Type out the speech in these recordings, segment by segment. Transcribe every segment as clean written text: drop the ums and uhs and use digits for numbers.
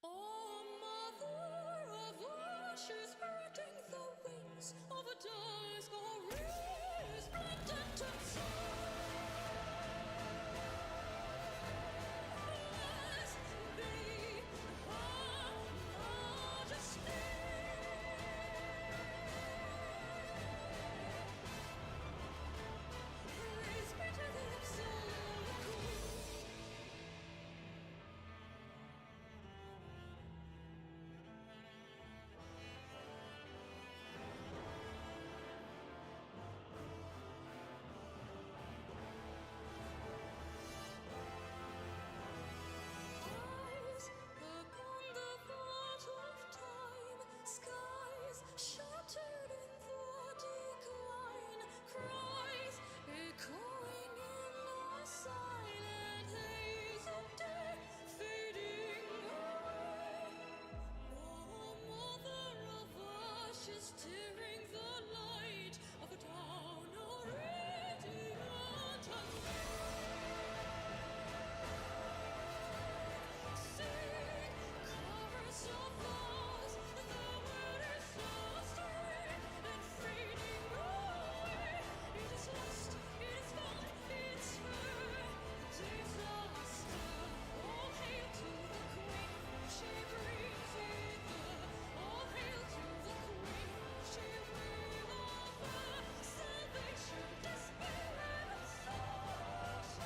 Oh, mother of ashes, spreading the wings of a dusk or resplendent sun. Blessed be her majesty. Praise be to the absolute Queen. Eyes upon the vault of time, skies shattered in the decline, cries echoing in the silent haze of day, fading away. Oh, mother of ashes, tearing the light of a town, oh, radiant and sing, chorus of vows, the word is lost and fading away. It is lost, it is gone, it's her disaster. All hail to the Queen, she brings ether. All hail to the Queen, she will offer salvation, despair and sorrow.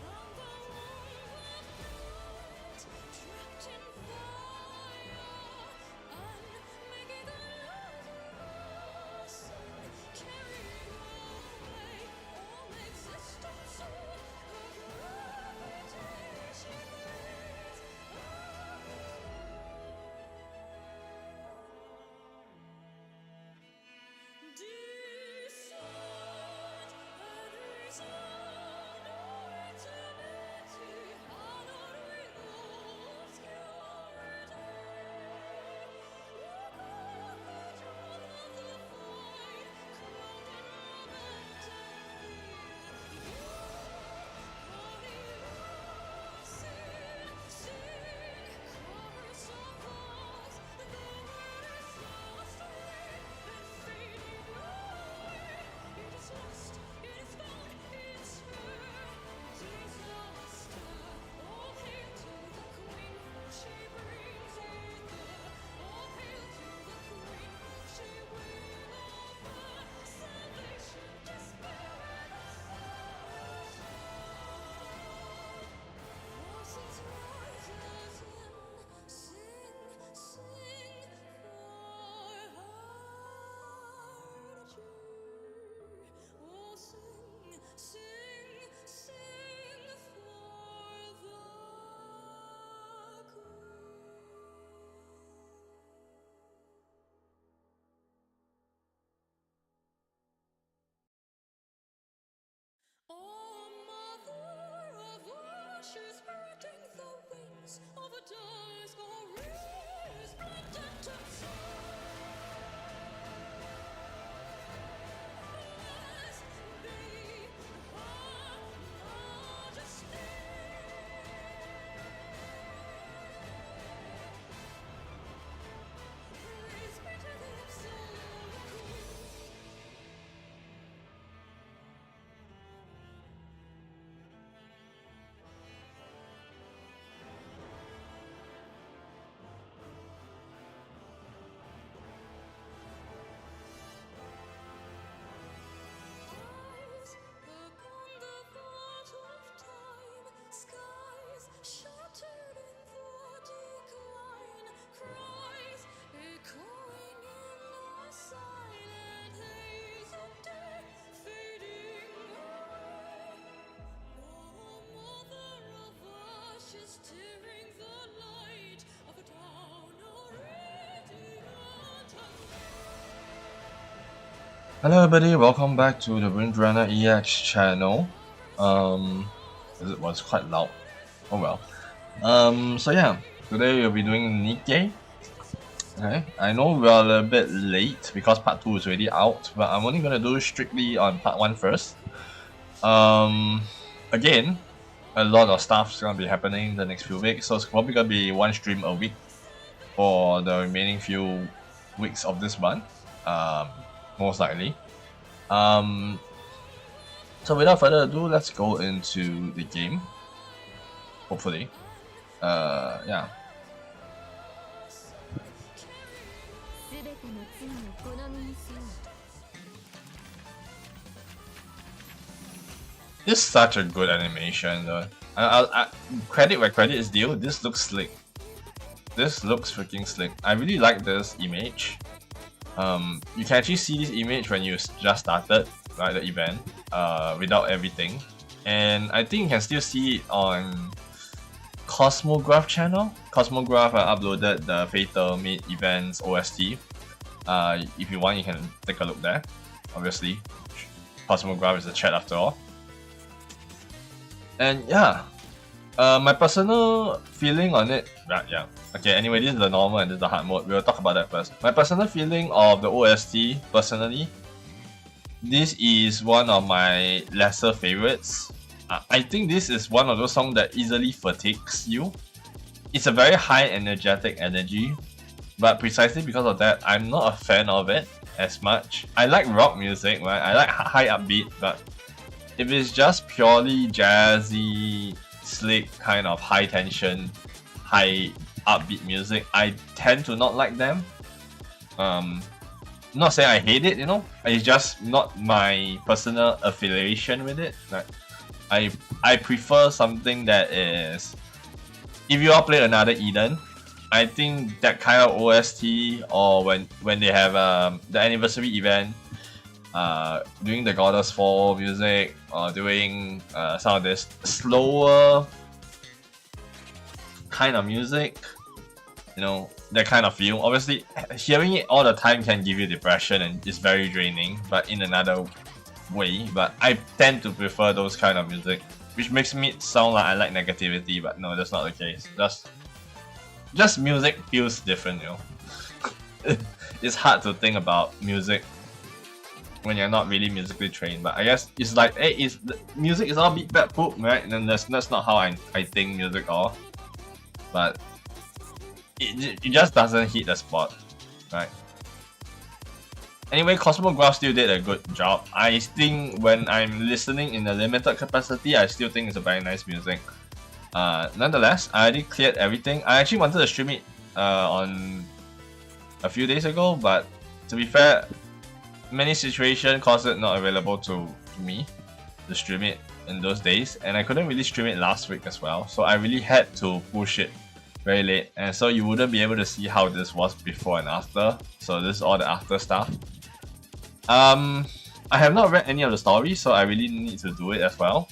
From the womb of night, trapped in fire, unmaking the light of the sun, carrying away all existence, all her gravitation brings descend and resound, O eternity, hallowed with all obscurity. O cathedral of the void, crowned in lament and fear, you, holy Lord, sing, chorus of vows, the word is lost and fading away. It is lost, it is gone, it's her disaster. All hail to the Queen, she brings ether. All hail to the Queen, she will offer salvation, despair and sorrow. Voices rise as hymn, sing, sing for her Jew. Oh, sing, sing, sing for the Queen. Oh, mother of ashes, spreading the wings of a dusk or resplendent sun. Blessed be her majesty. Praise be to the absolute Queen. Eyes upon the vault of time, skies shattered in the decline, cries echoing in the silent haze of day, fading away. Oh, mother of ashes, tearing the light of a town, oh, radiant and Hello everybody, welcome back to the Windrunner EX channel. It was quite loud. Oh well. So yeah, today we'll be doing Nikke. Okay, I know we are a little bit late because part 2 is already out, but I'm only gonna do strictly on part 1 first. Again, a lot of stuff's gonna be happening the next few weeks, so it's probably gonna be one stream a week for the remaining few weeks of this month, most likely. So without further ado, let's go into the game. Hopefully, yeah. This is such a good animation, though. Credit where credit is due. This looks slick. This looks freaking slick. I really like this image. You can actually see this image when you just started, right, the event, without everything. And I think you can still see it on Cosmograph channel. Cosmograph uploaded the Fatal Maid events OST. If you want, you can take a look there. Obviously, Cosmograph is a chat after all. And yeah, my personal feeling on it, yeah. Okay, anyway, this is the normal and this is the hard mode. We'll talk about that first. My personal feeling of the OST, personally, this is one of my lesser favorites. I think this is one of those songs that easily fatigues you. It's a very high energetic energy, but precisely because of that, I'm not a fan of it as much. I like rock music, right? I like high upbeat, but if it's just purely jazzy, slick, kind of high tension, high upbeat music, I tend to not like them. Not saying I hate it, you know, it's just not my personal affiliation with it. Like, I prefer something that is, if you all play another Eden, I think that kind of OST, or when they have the anniversary event, doing the Goddess Fall music, or doing some of this slower kind of music, you know, that kind of feel. Obviously, hearing it all the time can give you depression and it's very draining, but in another way. But I tend to prefer those kind of music, which makes me sound like I like negativity, but no, that's not the case. Just music feels different, you know. It's hard to think about music when you're not really musically trained, but I guess it's like, hey, music is all beat back poop, right? And then that's not how I think music all. But it just doesn't hit the spot, right? Anyway, Cosmograph still did a good job. I think when I'm listening in a limited capacity, I still think it's a very nice music. Nonetheless, I already cleared everything. I actually wanted to stream it on a few days ago, but to be fair, many situations caused it not available to me to stream it in those days, and I couldn't really stream it last week as well, so I really had to push it very late, and so you wouldn't be able to see how this was before and after. So this is all the after stuff. I have not read any of the stories, so I really need to do it as well.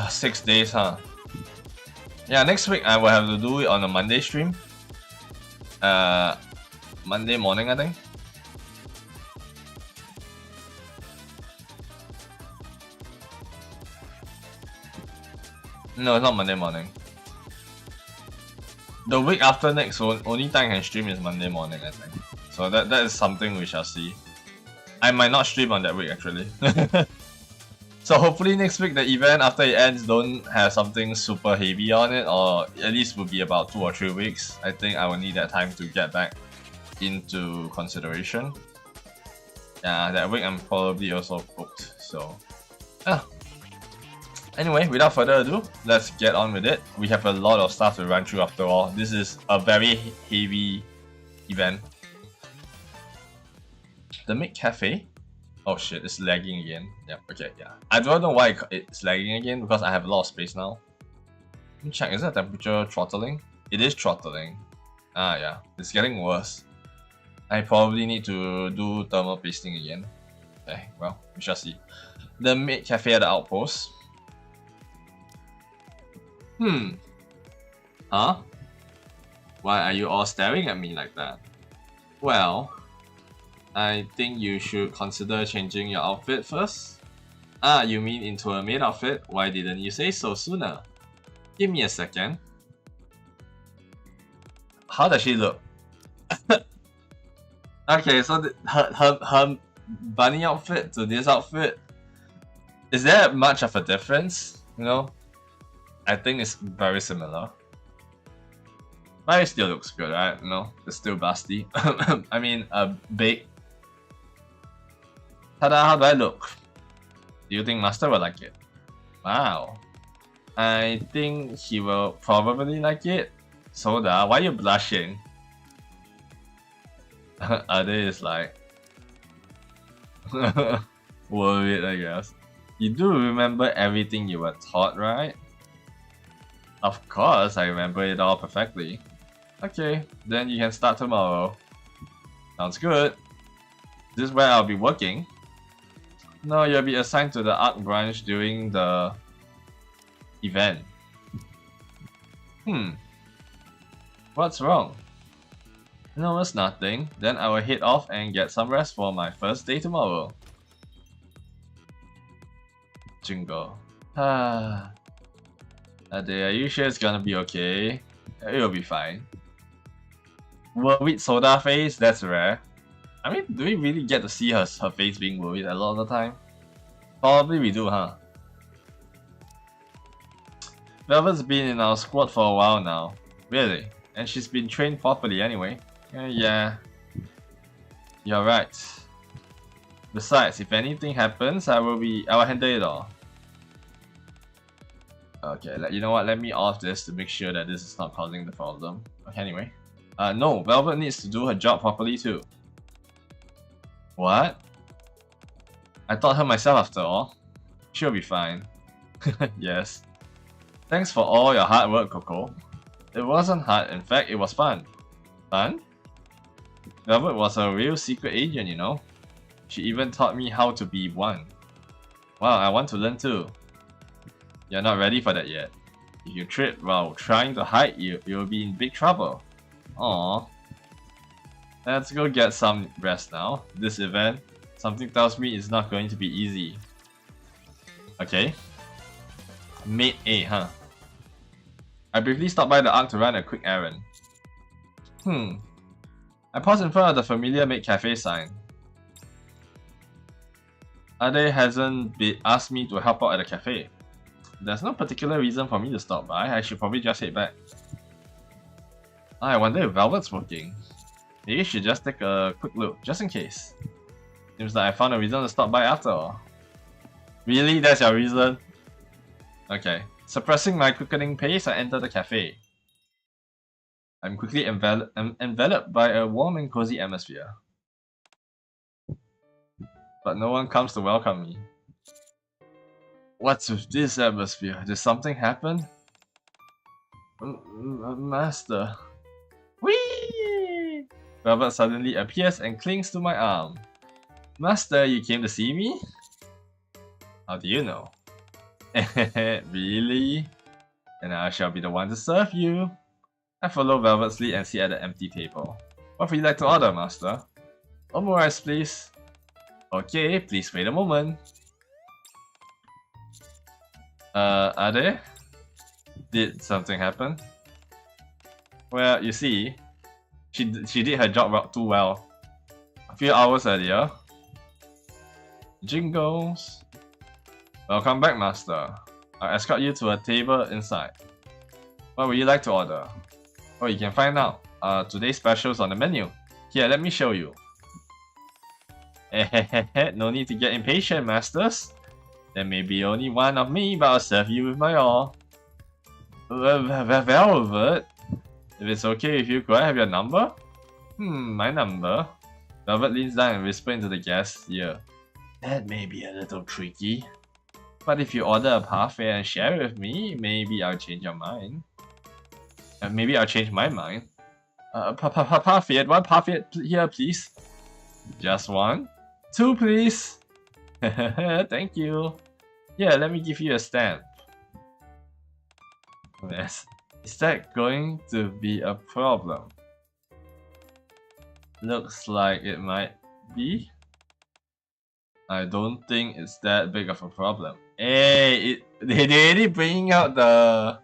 6 days, huh? Yeah, next week I will have to do it on a Monday stream. Monday morning, I think. No, it's not Monday morning. The week after next, only time I can stream is Monday morning, I think. So that is something we shall see. I might not stream on that week, actually. So hopefully next week, the event after it ends don't have something super heavy on it, or at least will be about 2 or 3 weeks. I think I will need that time to get back into consideration. Yeah, that week I'm probably also booked, so yeah. Anyway, without further ado, let's get on with it. We have a lot of stuff to run through after all. This is a very heavy event. The Maid Cafe. Oh shit, it's lagging again. Yeah, okay, yeah. I don't know why it's lagging again, because I have a lot of space now. Let me check, is that temperature throttling? It is throttling. Ah yeah, it's getting worse. I probably need to do thermal pasting again. Okay, well, we shall see. The Maid Cafe at the outpost. Huh? Why are you all staring at me like that? Well, I think you should consider changing your outfit first. Ah, you mean into a maid outfit? Why didn't you say so sooner? Give me a second. How does she look? Okay, so her bunny outfit to this outfit, Is there much of a difference? You know, I think it's very similar. But it still looks good, right? You know, it's still busty. I mean, big. Tada, how do I look? Do you think Master will like it? Wow. I think he will probably like it. Soda, why are you blushing? Ade is like worried, I guess. You do remember everything you were taught, right? Of course, I remember it all perfectly. Okay, then you can start tomorrow. Sounds good. This is where I'll be working. No, you'll be assigned to the art branch during the event. What's wrong? No, it's nothing. Then I will head off and get some rest for my first day tomorrow. Jingo. Ade, are you sure it's gonna be okay? It'll be fine. Worried soda face? That's rare. I mean, do we really get to see her face being worried a lot of the time? Probably we do, huh? Velvet's been in our squad for a while now. Really? And she's been trained properly anyway. Yeah. You're right. Besides, if anything happens, I will handle it all. Okay, you know what? Let me off this to make sure that this is not causing the problem. Okay, anyway. No, Velvet needs to do her job properly too. What? I taught her myself after all. She'll be fine. Yes. Thanks for all your hard work, Coco. It wasn't hard, in fact, it was fun. Fun? Velvet was a real secret agent, you know. She even taught me how to be one. Wow, I want to learn too. You're not ready for that yet. If you trip while trying to hide, you'll be in big trouble. Aww. Let's go get some rest now. This event, something tells me it's not going to be easy. Okay. Maid A, huh? I briefly stopped by the Ark to run a quick errand. I paused in front of the familiar Maid Cafe sign. Ade hasn't asked me to help out at the cafe. There's no particular reason for me to stop by. I should probably just head back. I wonder if Velvet's working. Maybe I should just take a quick look, just in case. Seems like I found a reason to stop by after all. Really? That's your reason? Okay. Suppressing my quickening pace, I enter the cafe. I'm quickly enveloped by a warm and cozy atmosphere. But no one comes to welcome me. What's with this atmosphere? Did something happen? Master. Whee! Velvet suddenly appears and clings to my arm. Master, you came to see me? How do you know? Really? And I shall be the one to serve you. I follow Velvet's lead and sit at the empty table. What would you like to order, Master? Omurice, please. Okay, please wait a moment. Ade? Did something happen? Well, you see, she did her job too well. A few hours earlier. Jingles. Welcome back, Master. I'll escort you to a table inside. What would you like to order? Oh, you can find out. Today's specials on the menu. Here, let me show you. No need to get impatient, Masters. There may be only one of me, but I'll serve you with my all. Velvet? If it's okay with you, could I have your number? My number? Velvet leans down and whispers into the guest's ear. That may be a little tricky. But if you order a parfait and share it with me, maybe I'll change your mind. Maybe I'll change my mind. Parfait, one parfait here, please. Just one? Two, please. Thank you. Yeah, let me give you a stamp. Yes. Is that going to be a problem? Looks like it might be. I don't think it's that big of a problem. Hey, they already bringing out the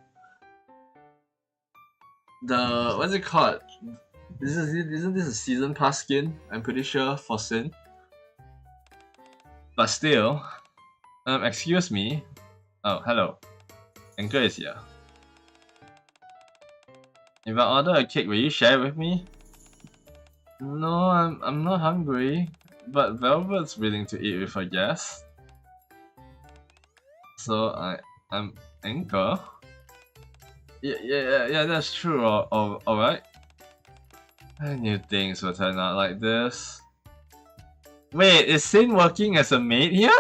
what's it called? Isn't this a season pass skin? I'm pretty sure for Sin. But still, Excuse me. Oh, hello. Nikke is here. If I order a cake, will you share it with me? No, I'm not hungry, but Velvet's willing to eat with her guests. So I'm Nikke. Yeah, that's true. Alright. I knew things would turn out like this. Wait, is Sin working as a maid here?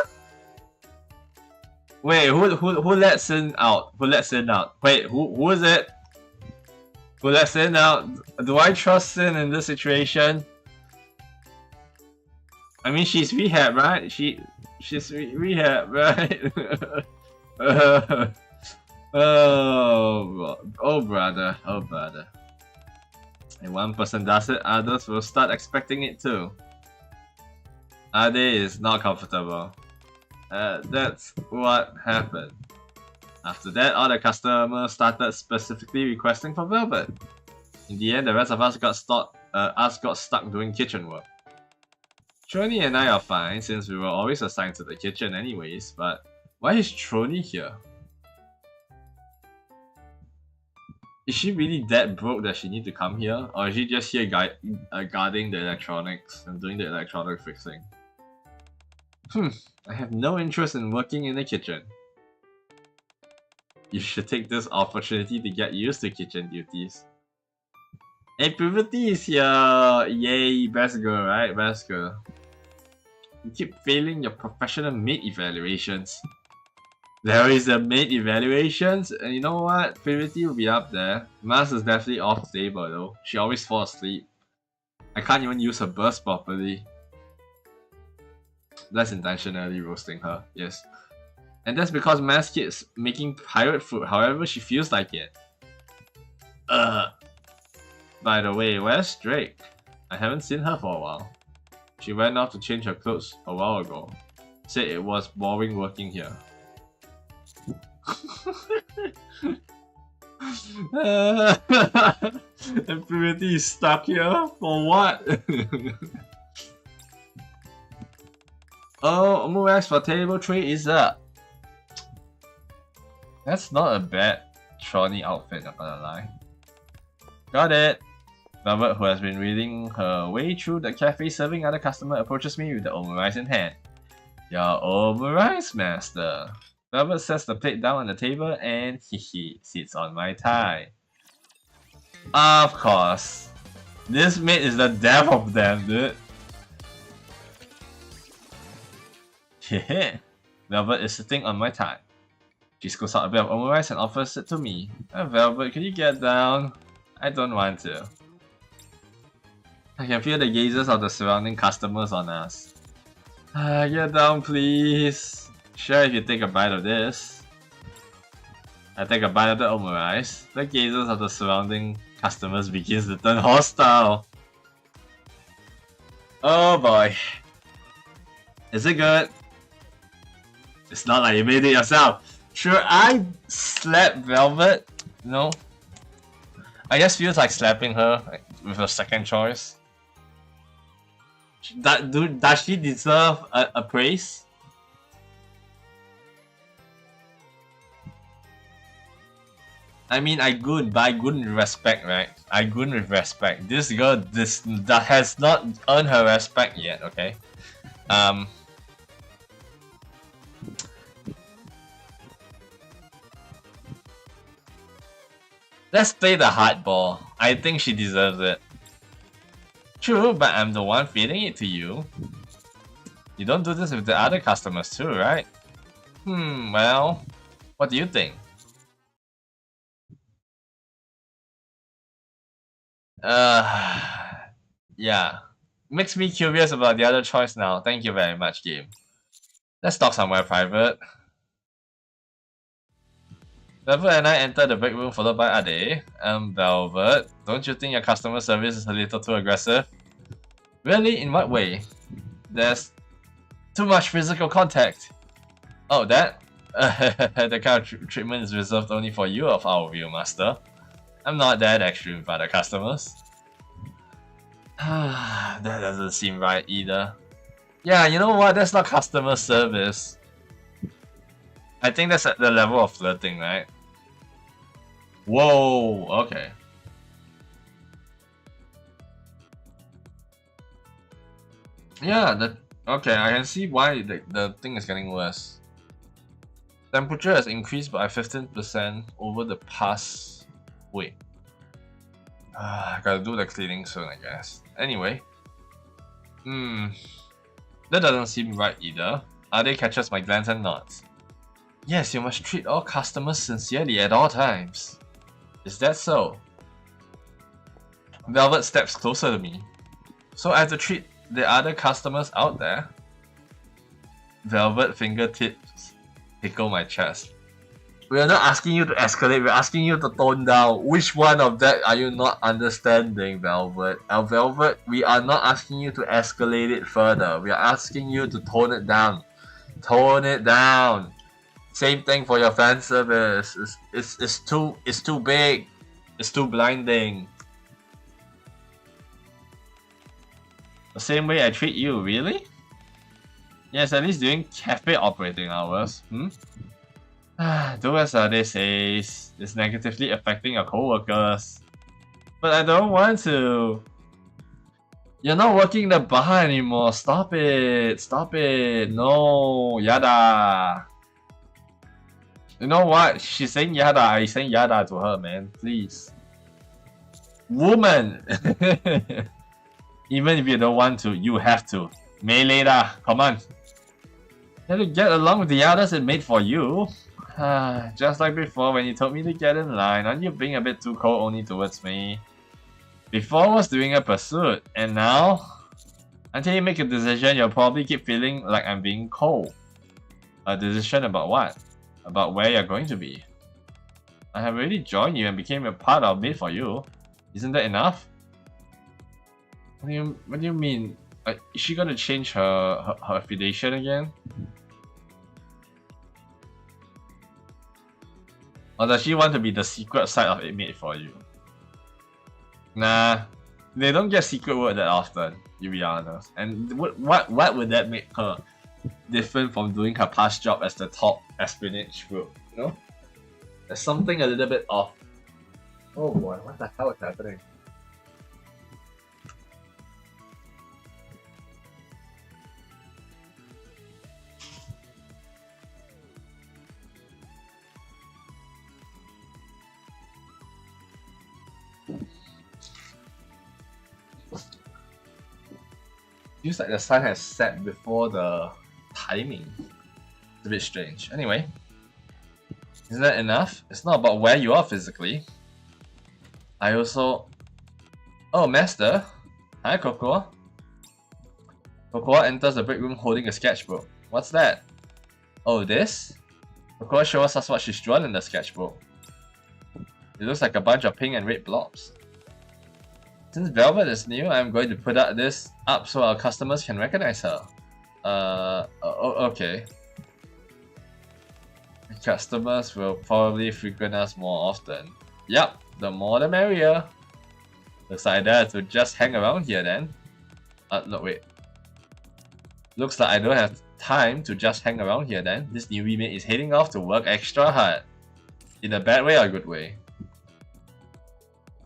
Wait, who let Sin out? Who let Sin out? Wait, who is it? Who let Sin out? Do I trust Sin in this situation? I mean, she's rehab, right? She's rehab, right? Oh brother. If one person does it, others will start expecting it too. Ade is not comfortable. That's what happened. After that, all the customers started specifically requesting for Velvet. In the end, the rest of us got stuck doing kitchen work. Trony and I are fine since we were always assigned to the kitchen anyways, but why is Trony here? Is she really that broke that she need to come here? Or is she just here guarding the electronics and doing the electronic fixing? I have no interest in working in the kitchen. You should take this opportunity to get used to kitchen duties. Hey, Puberty is here! Yay, best girl, right? Best girl. You keep failing your professional maid evaluations. There is a maid evaluations, and you know what? Puberty will be up there. Mars is definitely off the table though. She always falls asleep. I can't even use her burst properly. That's intentionally roasting her, yes. And that's because Mars keeps making pirate food however she feels like it. By the way, where's Drake? I haven't seen her for a while. She went off to change her clothes a while ago. Said it was boring working here. And Purity is stuck here? For what? Oh, Murex for table tray is up. That's not a bad Trony outfit, not gonna lie. Got it! Velvet, who has been reading her way through the cafe serving other customer, approaches me with the omurice in hand. Your omurice, master. Velvet sets the plate down on the table and sits on my thigh. Of course. This maid is the death of them, dude. Hehe. Velvet is sitting on my thigh. She scoops out a bit of omurice and offers it to me. Velvet, can you get down? I don't want to. I can feel the gazes of the surrounding customers on us. Get down, please. Sure, if you take a bite of this. I take a bite of the omurice. The gazes of the surrounding customers begins to turn hostile. Oh boy. Is it good? It's not like you made it yourself. Sure, I slapped Velvet. No. I just feels like slapping her with a second choice. Does she deserve a praise? I mean, I good, but I good with respect, right? I good with respect. This girl, that has not earned her respect yet. Okay. Let's play the hardball. I think she deserves it. True, but I'm the one feeding it to you. You don't do this with the other customers too, right? Well, what do you think? Yeah. Makes me curious about the other choice now. Thank you very much, game. Let's talk somewhere private. Velvet and I enter the break room followed by Ade. Velvet, don't you think your customer service is a little too aggressive? Really? In what way? There's too much physical contact. Oh, that? The kind of treatment is reserved only for you of our view, master. I'm not that extreme with other customers. That doesn't seem right either. Yeah, you know what? That's not customer service. I think that's at the level of flirting, right? Whoa, okay. Yeah, okay, I can see why the thing is getting worse. Temperature has increased by 15% over the past week. I gotta do the cleaning soon, I guess. Anyway. That doesn't seem right either. Ade catches my glance and nods. Yes, you must treat all customers sincerely at all times. Is that so? Velvet steps closer to me. So I have to treat the other customers out there? Velvet fingertips tickle my chest. We are not asking you to escalate, we're asking you to tone down. Which one of that are you not understanding, Velvet? Velvet, we are not asking you to escalate it further. We are asking you to tone it down. Tone it down. Same thing for your fan service. It's too big. It's too blinding. The same way I treat you, really? Yes, at least during cafe operating hours. Do as Ade says, it's negatively affecting your co-workers. But I don't want to. You're not working the bar anymore. Stop it. Stop it. No. Yada. You know what? She's saying yada. I'm saying yada to her, man. Please. Woman. Even if you don't want to, you have to. Melee da. Come on. You have to get along with the others it made for you. Just like before when you told me to get in line, aren't you being a bit too cold only towards me? Before I was doing a pursuit, and now? Until you make a decision, you'll probably keep feeling like I'm being cold. A decision about what? About where you're going to be. I have already joined you and became a part of Maid for you. Isn't that enough? What do you mean? Is she gonna change her affiliation again? Or does she want to be the secret side of it Maid for you? Nah, they don't get secret word that often, to be honest. And what would that make her different from doing her past job as the top espionage group? You know? There's something a little bit off. Oh boy, what the hell is happening? Feels like the sun has set before the timing. It's a bit strange. Anyway, isn't that enough? It's not about where you are physically. I also... Oh, Master. Hi, Cocoa. Cocoa enters the break room holding a sketchbook. What's that? Oh, this? Cocoa shows us what she's drawn in the sketchbook. It looks like a bunch of pink and red blobs. Since Velvet is new, I'm going to put this up so our customers can recognize her. Okay. Customers will probably frequent us more often. Yup, the more the merrier. Looks like I have to just hang around here then. No, wait. Looks like I don't have time to just hang around here then. This newbie maid is heading off to work extra hard. In a bad way or a good way?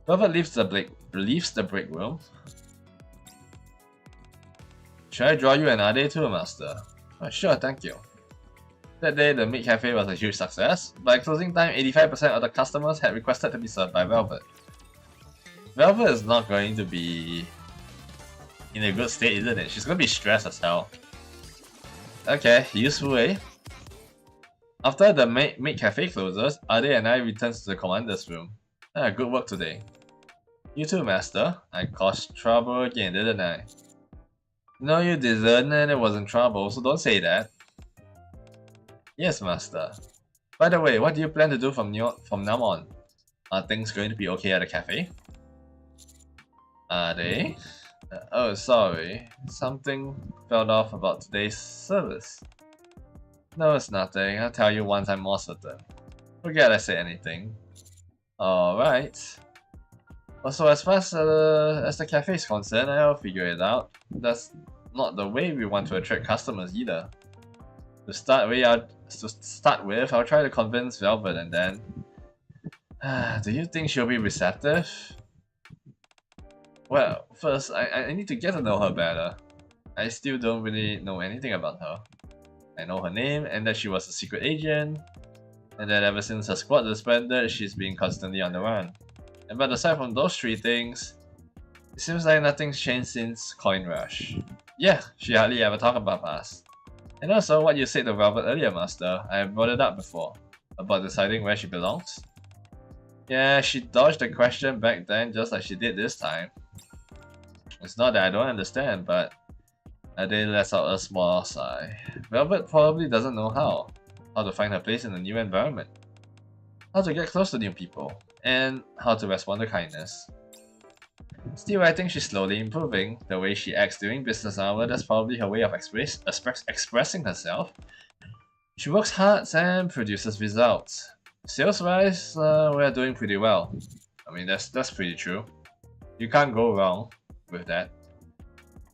Velvet leaves the break room. Should I draw you an Ade too, Master? Oh, sure, thank you. That day, the Maid Cafe was a huge success. By closing time, 85% of the customers had requested to be served by Velvet. Velvet is not going to be in a good state, isn't it? She's going to be stressed as hell. Okay, useful, eh? After the Maid Cafe closes, Ade and I return to the commander's room. Good work today. You too, Master. I caused trouble again, didn't I? No, you didn't, and it wasn't trouble, so don't say that. Yes, Master. By the way, what do you plan to do from now on? Are things going to be okay at the cafe? Are they? Oh, sorry. Something fell off about today's service. No, it's nothing. I'll tell you once I'm more certain. Forget I said anything. Alright. Also, as far as the cafe is concerned, I'll figure it out. That's not the way we want to attract customers either. To start with, I'll try to convince Velvet and then... do you think she'll be receptive? Well, first, I need to get to know her better. I still don't really know anything about her. I know her name, and that she was a secret agent, and that ever since her squad disbanded, she's been constantly on the run. But aside from those three things, it seems like nothing's changed since Coin Rush. Yeah, she hardly ever talked about us. And also, what you said to Velvet earlier, Master, I brought it up before, about deciding where she belongs. Yeah, she dodged the question back then just like she did this time. It's not that I don't understand, but Ade lets out a small sigh. Velvet probably doesn't know how to find her place in a new environment, how to get close to new people, and how to respond to kindness. Still, I think she's slowly improving. The way she acts during business hour, that's probably her way of expressing herself. She works hard and produces results. Sales-wise, we're doing pretty well. I mean, that's pretty true. You can't go wrong with that.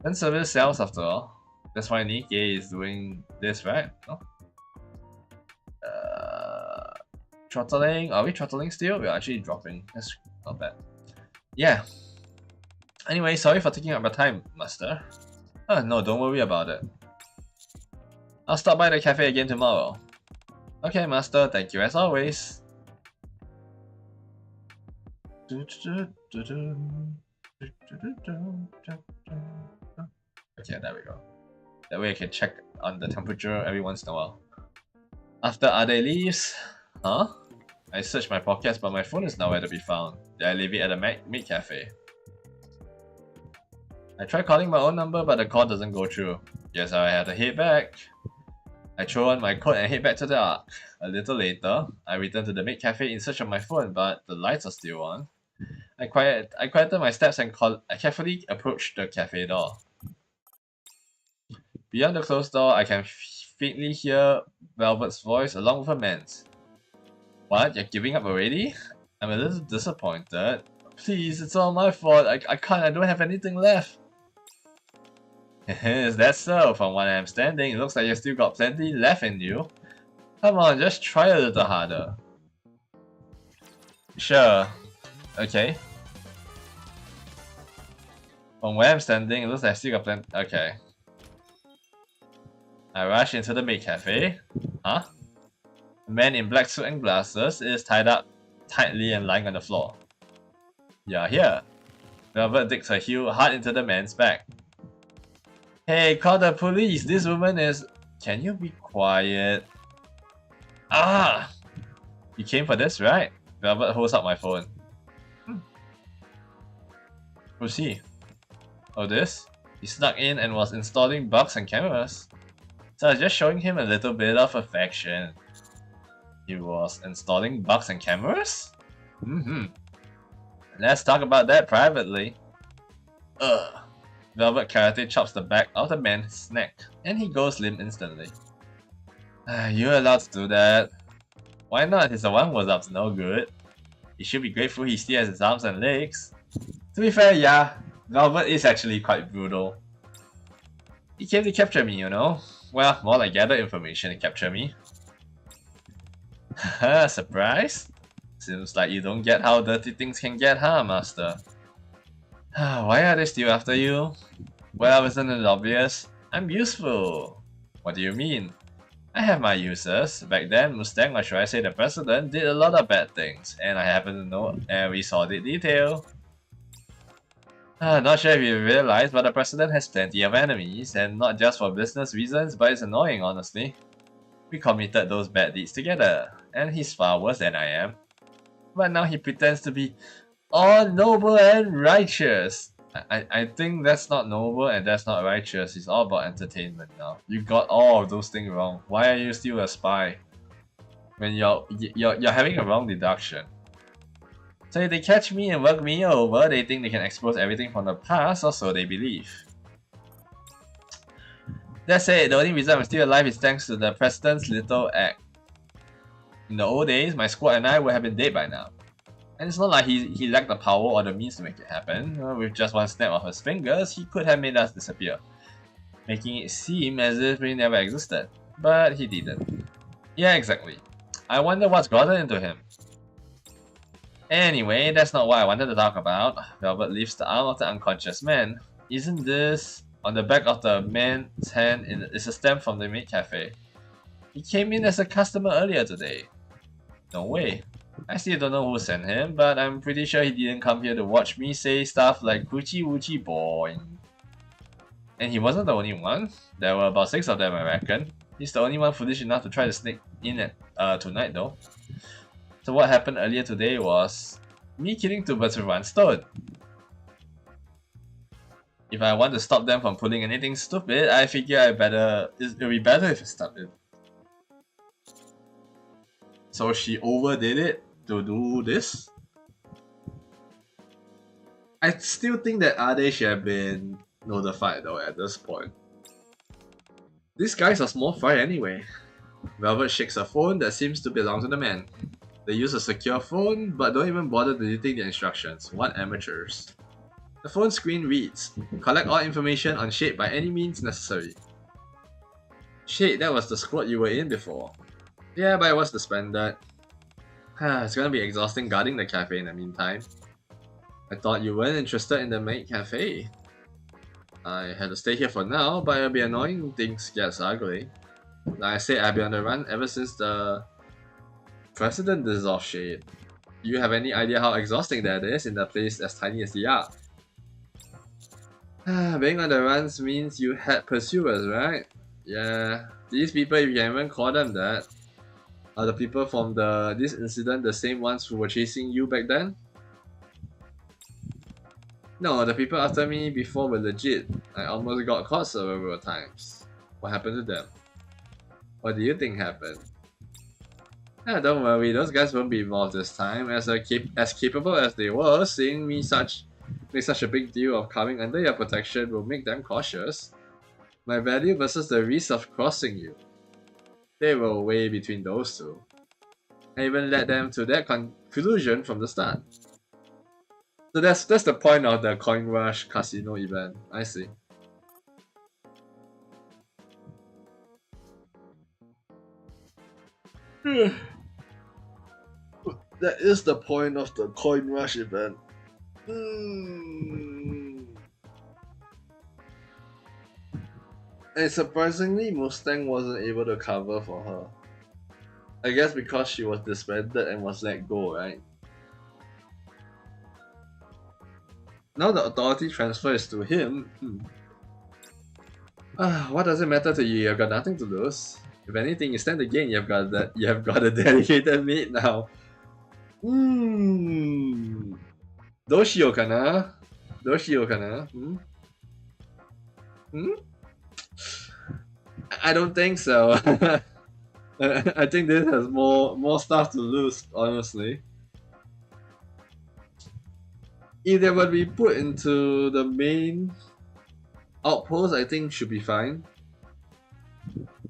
And service sells after all. That's why Nikke is doing this, right? No? Throttling? Are we throttling still? We're actually dropping. That's not bad. Yeah. Anyway, sorry for taking up your time, Master. No, don't worry about it. I'll stop by the cafe again tomorrow. Okay, Master, thank you as always. Okay, there we go. That way I can check on the temperature every once in a while. After Ade leaves... Huh? I searched my pockets, but my phone is nowhere to be found. Did I leave it at the Maid cafe? I tried calling my own number, but the call doesn't go through. Guess I had to head back. I throw on my coat and head back to the Ark. A little later, I returned to the Maid cafe in search of my phone, but the lights are still on. I quieted my steps and I carefully approached the cafe door. Beyond the closed door, I can faintly hear Velvet's voice along with a man's. What? You're giving up already? I'm a little disappointed. Please, it's all my fault. I don't have anything left. Is that so? From what I'm standing, it looks like you've still got plenty left in you. Come on, just try a little harder. Sure. Okay. From where I'm standing, it looks like I still got plenty. Okay. I rush into the Maid cafe. Huh? A man in black suit and glasses is tied up tightly and lying on the floor. You're here. Velvet digs her heel hard into the man's back. Hey, call the police! This woman is... Can you be quiet? Ah! You came for this, right? Velvet holds up my phone. Who's he? Oh, this? He snuck in and was installing bugs and cameras. So I was just showing him a little bit of affection. He was installing bugs and cameras? Let's talk about that privately. Velvet karate chops the back of the man's neck, and he goes limp instantly. You're allowed to do that. Why not? He's the one who was up to no good. He should be grateful he still has his arms and legs. To be fair, yeah, Velvet is actually quite brutal. He came to capture me, you know. Well, more like gather information to capture me. Haha, surprise? Seems like you don't get how dirty things can get, huh, Master? Why are they still after you? Well, isn't it obvious? I'm useful. What do you mean? I have my uses. Back then, Mustang, or should I say the President, did a lot of bad things, and I happen to know every sordid detail. Not sure if you realize, but the President has plenty of enemies, and not just for business reasons, but it's annoying, honestly. We committed those bad deeds together, and he's far worse than I am. But now he pretends to be all noble and righteous. I think that's not noble and that's not righteous. It's all about entertainment now. You got all of those things wrong. Why are you still a spy? When you're having a wrong deduction. So if they catch me and work me over, they think they can expose everything from the past, or so they believe. That's it, the only reason I'm still alive is thanks to the President's little act. In the old days, my squad and I would have been dead by now. And it's not like he lacked the power or the means to make it happen. With just one snap of his fingers, he could have made us disappear, making it seem as if we never existed. but he didn't. Yeah, exactly. I wonder what's gotten into him. Anyway, that's not what I wanted to talk about. Velvet lifts the arm of the unconscious man. Isn't this on the back of the man's hand is a stamp from the Maid Cafe? He came in as a customer earlier today. No way. I still don't know who sent him, but I'm pretty sure he didn't come here to watch me say stuff like Coochie Woochie Boy. And he wasn't the only one. There were about 6 of them, I reckon. He's the only one foolish enough to try to sneak in at tonight though. So what happened earlier today was me killing 2 birds with 1 stone. If I want to stop them from pulling anything stupid, I figure it'll be better if I stop it. So she overdid it to do this? I still think that Ade should have been notified though at this point. These guys are small fry anyway. Velvet shakes a phone that seems to belong to the man. They use a secure phone, but don't even bother deleting the instructions. What amateurs. The phone screen reads, collect all information on Shade by any means necessary. Shade, that was the squad you were in before. Yeah, but it was disbanded. It's gonna be exhausting guarding the cafe in the meantime. I thought you weren't interested in the Maid Cafe. I had to stay here for now, but it'll be annoying when things get ugly. Like I said, I've been on the run ever since the President dissolved Shade. Do you have any idea how exhausting that is in a place as tiny as the Ark? Being on the runs means you had pursuers, right? Yeah, these people, if you can even call them that, are the people from this incident the same ones who were chasing you back then? No, the people after me before were legit. I almost got caught several times. What happened to them? What do you think happened? Don't worry, those guys won't be involved this time. As capable as they were, seeing me make such a big deal of coming under your protection will make them cautious. My value versus the risk of crossing you. They were way between those two. I even led them to that conclusion from the start. So that's the point of the Coin Rush casino event. I see. That is the point of the Coin Rush event. And surprisingly, Mustang wasn't able to cover for her. I guess because she was disbanded and was let go, right? Now the authority transfers to him. What does it matter to you? You've got nothing to lose. If anything, you stand to gain. You have got a dedicated mate now. Doshio kana? Doshio kana? I don't think so. I think this has more stuff to lose, honestly. If they would be put into the main outpost, I think should be fine.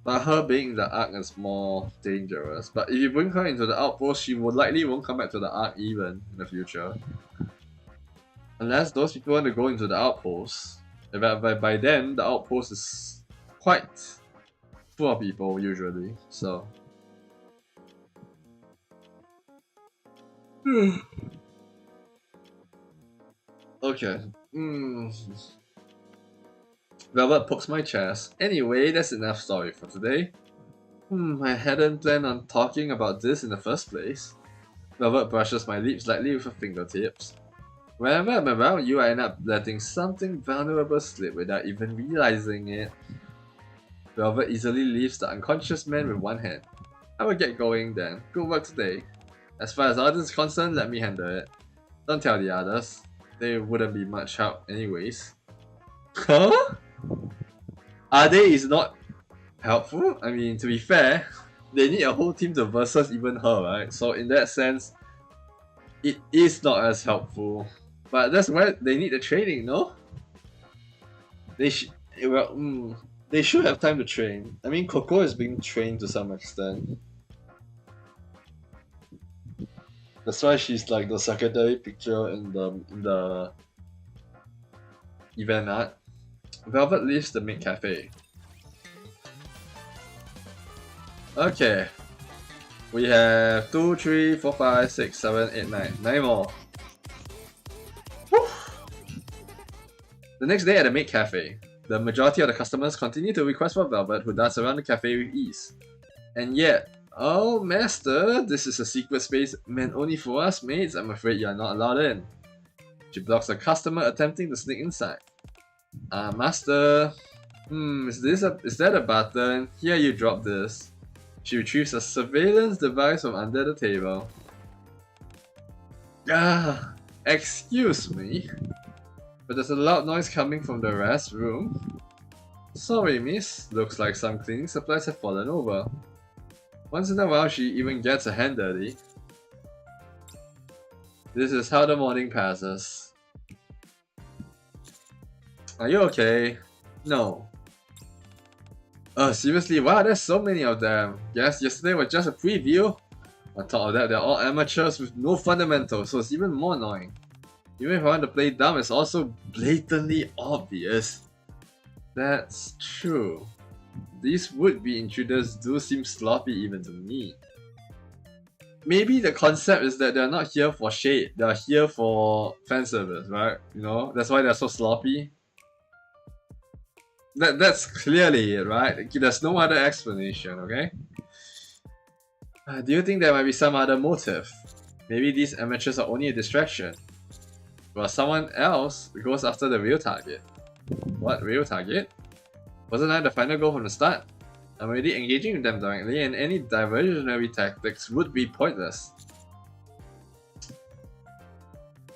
But her being in the Ark is more dangerous. But if you bring her into the outpost, she would likely won't come back to the Ark even in the future. Unless those people want to go into the outpost. By then, the outpost is quite full of people usually, so. Okay. Velvet pokes my chest. Anyway, that's enough story for today. I hadn't planned on talking about this in the first place. Velvet brushes my lips lightly with her fingertips. Whenever I'm around you, I end up letting something vulnerable slip without even realizing it. Velvet easily leaves the unconscious man with one hand. I will get going then. Good work today. As far as others is concerned, let me handle it. Don't tell the others. They wouldn't be much help anyways. Huh? Ade is not helpful? I mean, to be fair, they need a whole team to versus even her, right? So in that sense, it is not as helpful. But that's why they need the training, no? They should have time to train. I mean, Coco is being trained to some extent. That's why she's like the secondary picture in the event art. Velvet leaves the Maid Cafe. Okay. We have 2, 3, 4, 5, 6, 7, 8, 9. 9 more. Whew. The next day at the Maid Cafe, the majority of the customers continue to request for Velvet, who darts around the cafe with ease. And yet, oh master, this is a secret space meant only for us maids. I'm afraid you are not allowed in. She blocks a customer attempting to sneak inside. Master. Is that a button? Here, you drop this. She retrieves a surveillance device from under the table. Excuse me. But there's a loud noise coming from the restroom. Sorry, miss. Looks like some cleaning supplies have fallen over. Once in a while, she even gets a hand dirty. This is how the morning passes. Are you okay? No. Seriously, wow, there's so many of them. Yes, yesterday was just a preview. On top of that, they're all amateurs with no fundamentals, so it's even more annoying. Even if I want to play dumb, it's also blatantly obvious. That's true. These would-be intruders do seem sloppy even to me. Maybe the concept is that they're not here for shade, they're here for fan service, right? You know, that's why they're so sloppy. That's clearly it, right? There's no other explanation, okay? Do you think there might be some other motive? Maybe these amateurs are only a distraction, while someone else goes after the real target. What real target? Wasn't I the final goal from the start? I'm already engaging with them directly, and any diversionary tactics would be pointless.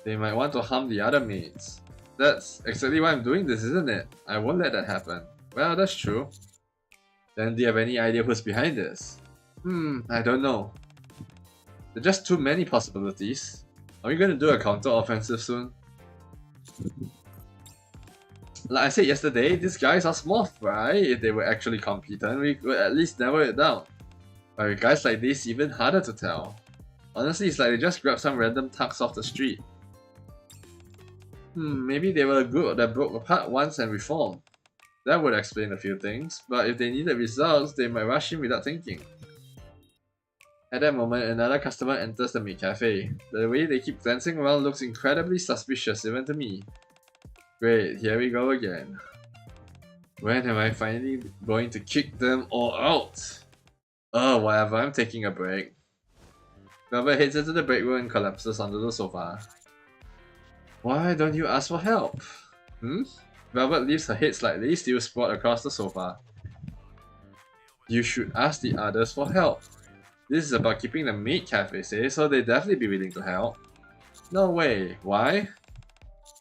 They might want to harm the other maids. That's exactly why I'm doing this, isn't it? I won't let that happen. Well, that's true. Then do you have any idea who's behind this? I don't know. There are just too many possibilities. Are we gonna do a counter-offensive soon? Like I said yesterday, these guys are small fry. If they were actually competent, we would at least narrow it down. But with guys like this, even harder to tell. Honestly, it's like they just grabbed some random thugs off the street. Maybe they were a group that broke apart once and reformed. That would explain a few things, but if they needed results, they might rush in without thinking. At that moment, another customer enters the Maid Cafe. The way they keep glancing around looks incredibly suspicious even to me. Great, here we go again. When am I finally going to kick them all out? Oh, whatever, I'm taking a break. Velvet heads into the break room and collapses onto the sofa. Why don't you ask for help? Velvet lifts her head slightly, still sprawled across the sofa. You should ask the others for help. This is about keeping the Maid Cafe safe, so they'd definitely be willing to help. No way. Why?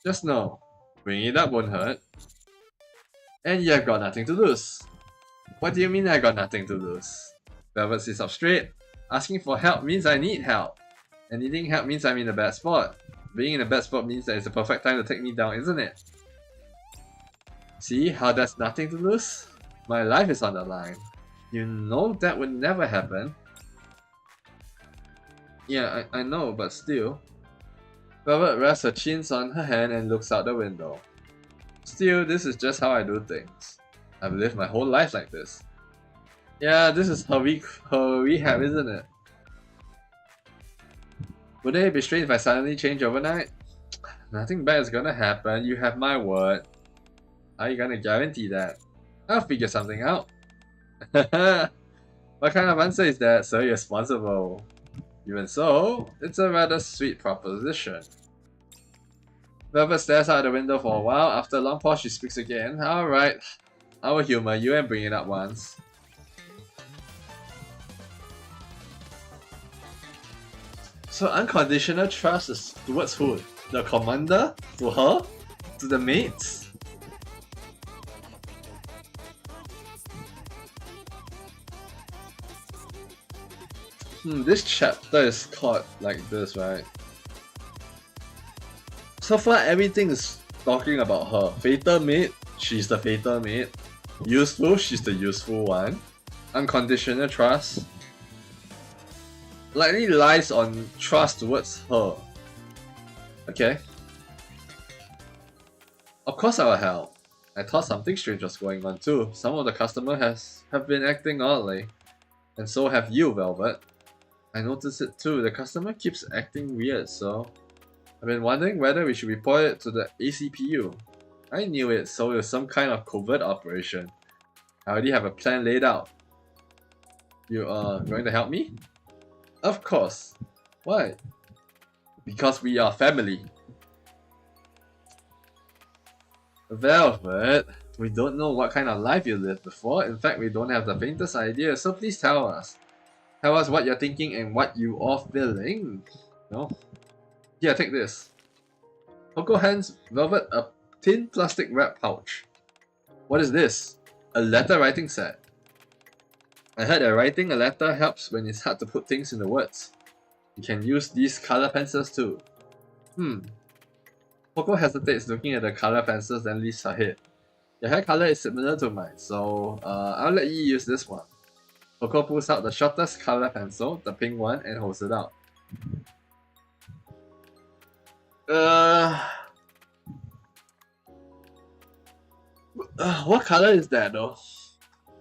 Just no. Bringing it up won't hurt. And you've got nothing to lose. What do you mean I got nothing to lose? Velvet sits up straight. Asking for help means I need help. And needing help means I'm in a bad spot. Being in a bad spot means that it's the perfect time to take me down, isn't it? See how that's nothing to lose? My life is on the line. You know that would never happen. Yeah, I know, but still. Velvet rests her chins on her hand and looks out the window. Still, this is just how I do things. I've lived my whole life like this. Yeah, this is her rehab, isn't it? Would it be strange if I suddenly change overnight? Nothing bad is gonna happen, you have my word. How are you gonna guarantee that? I'll figure something out. What kind of answer is that? So irresponsible. Even so, it's a rather sweet proposition. Velvet stares out the window for a while. After a long pause, she speaks again. Alright, I will humor you and bring it up once. So unconditional trust is towards who? The commander? To her? To the mates? This chapter is called like this, right? So far everything is talking about her. Fatal Maid, she's the Fatal Maid. Useful, she's the useful one. Unconditional trust likely lies on trust towards her. Okay. Of course I will help. I thought something strange was going on too. Some of the customers have been acting oddly. And so have you, Velvet. I noticed it too. The customer keeps acting weird, so I've been wondering whether we should report it to the ACPU. I knew it, so it was some kind of covert operation. I already have a plan laid out. You are going to help me? Of course. Why? Because we are family. Velvet, we don't know what kind of life you lived before. In fact, we don't have the faintest idea, so please tell us. Tell us what you're thinking and what you are feeling. No? Here, take this. Coco hands Velvet a thin plastic wrap pouch. What is this? A letter writing set. I heard that writing a letter helps when it's hard to put things into words. You can use these color pencils too. Coco hesitates looking at the color pencils, then lifts her head. Your hair color is similar to mine, so I'll let you use this one. Coco pulls out the shortest color pencil, the pink one, and holds it out. What color is that though?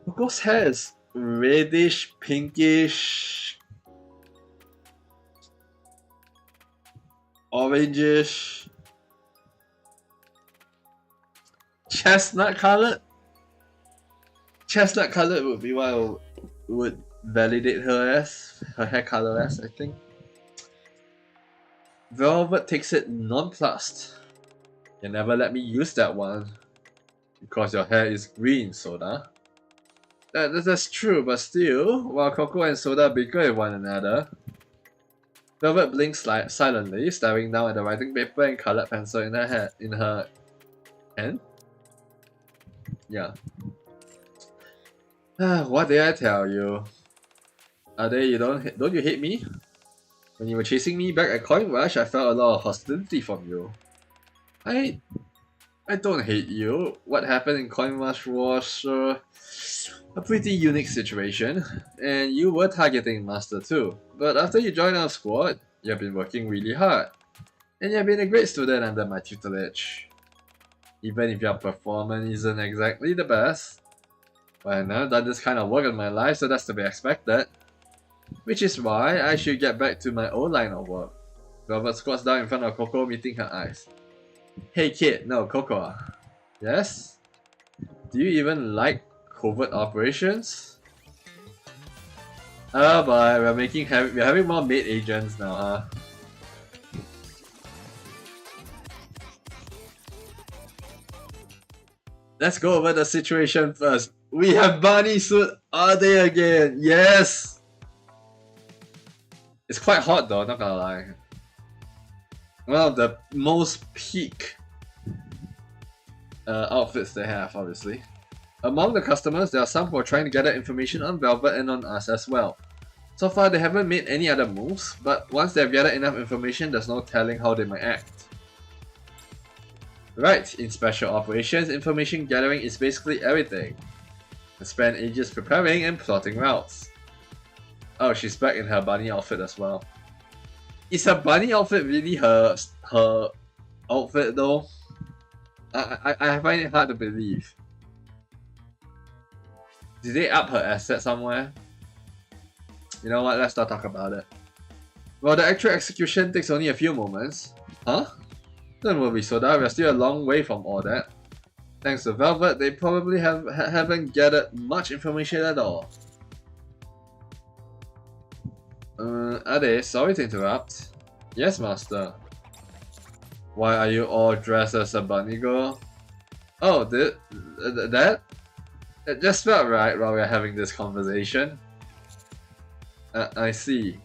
Coco's hair is reddish, pinkish, orangish, chestnut colored. Chestnut colored would be what I would validate her as, her hair color as, I think. Velvet takes it nonplussed. You never let me use that one. Because your hair is green, Soda. That's true, but still, while Coco and Soda bicker with one another, Velvet blinks silently, staring down at the writing paper and colored pencil in her hand. Yeah. What did I tell you? Don't you hate me? When you were chasing me back at Coin Rush, I felt a lot of hostility from you. I don't hate you. What happened in Coin Rush was a pretty unique situation, and you were targeting Master too. But after you joined our squad, you've been working really hard, and you've been a great student under my tutelage. Even if your performance isn't exactly the best, well, I've never done this kind of work in my life, so that's to be expected. Which is why I should get back to my old line of work. Velvet squats down in front of Coco, meeting her eyes. Hey kid, no, Coco. Yes? Do you even like covert operations? Oh boy, we're having more maid agents now, huh? Let's go over the situation first. We have Bunny Suit all day again. Yes! It's quite hot though, not gonna lie. One of the most peak outfits they have, obviously. Among the customers, there are some who are trying to gather information on Velvet and on us as well. So far, they haven't made any other moves, but once they've gathered enough information, there's no telling how they might act. Right, in special operations, information gathering is basically everything. I spent ages preparing and plotting routes. Oh, she's back in her bunny outfit as well. Is her bunny outfit really her outfit though? I find it hard to believe. Did they up her asset somewhere? You know what, let's not talk about it. Well, the actual execution takes only a few moments. Huh? Don't worry, Soda, we're still a long way from all that. Thanks to Velvet, they probably haven't gathered much information at all. Ade, sorry to interrupt. Yes, Master. Why are you all dressed as a bunny girl? Oh, that? It just felt right while we were having this conversation. I see.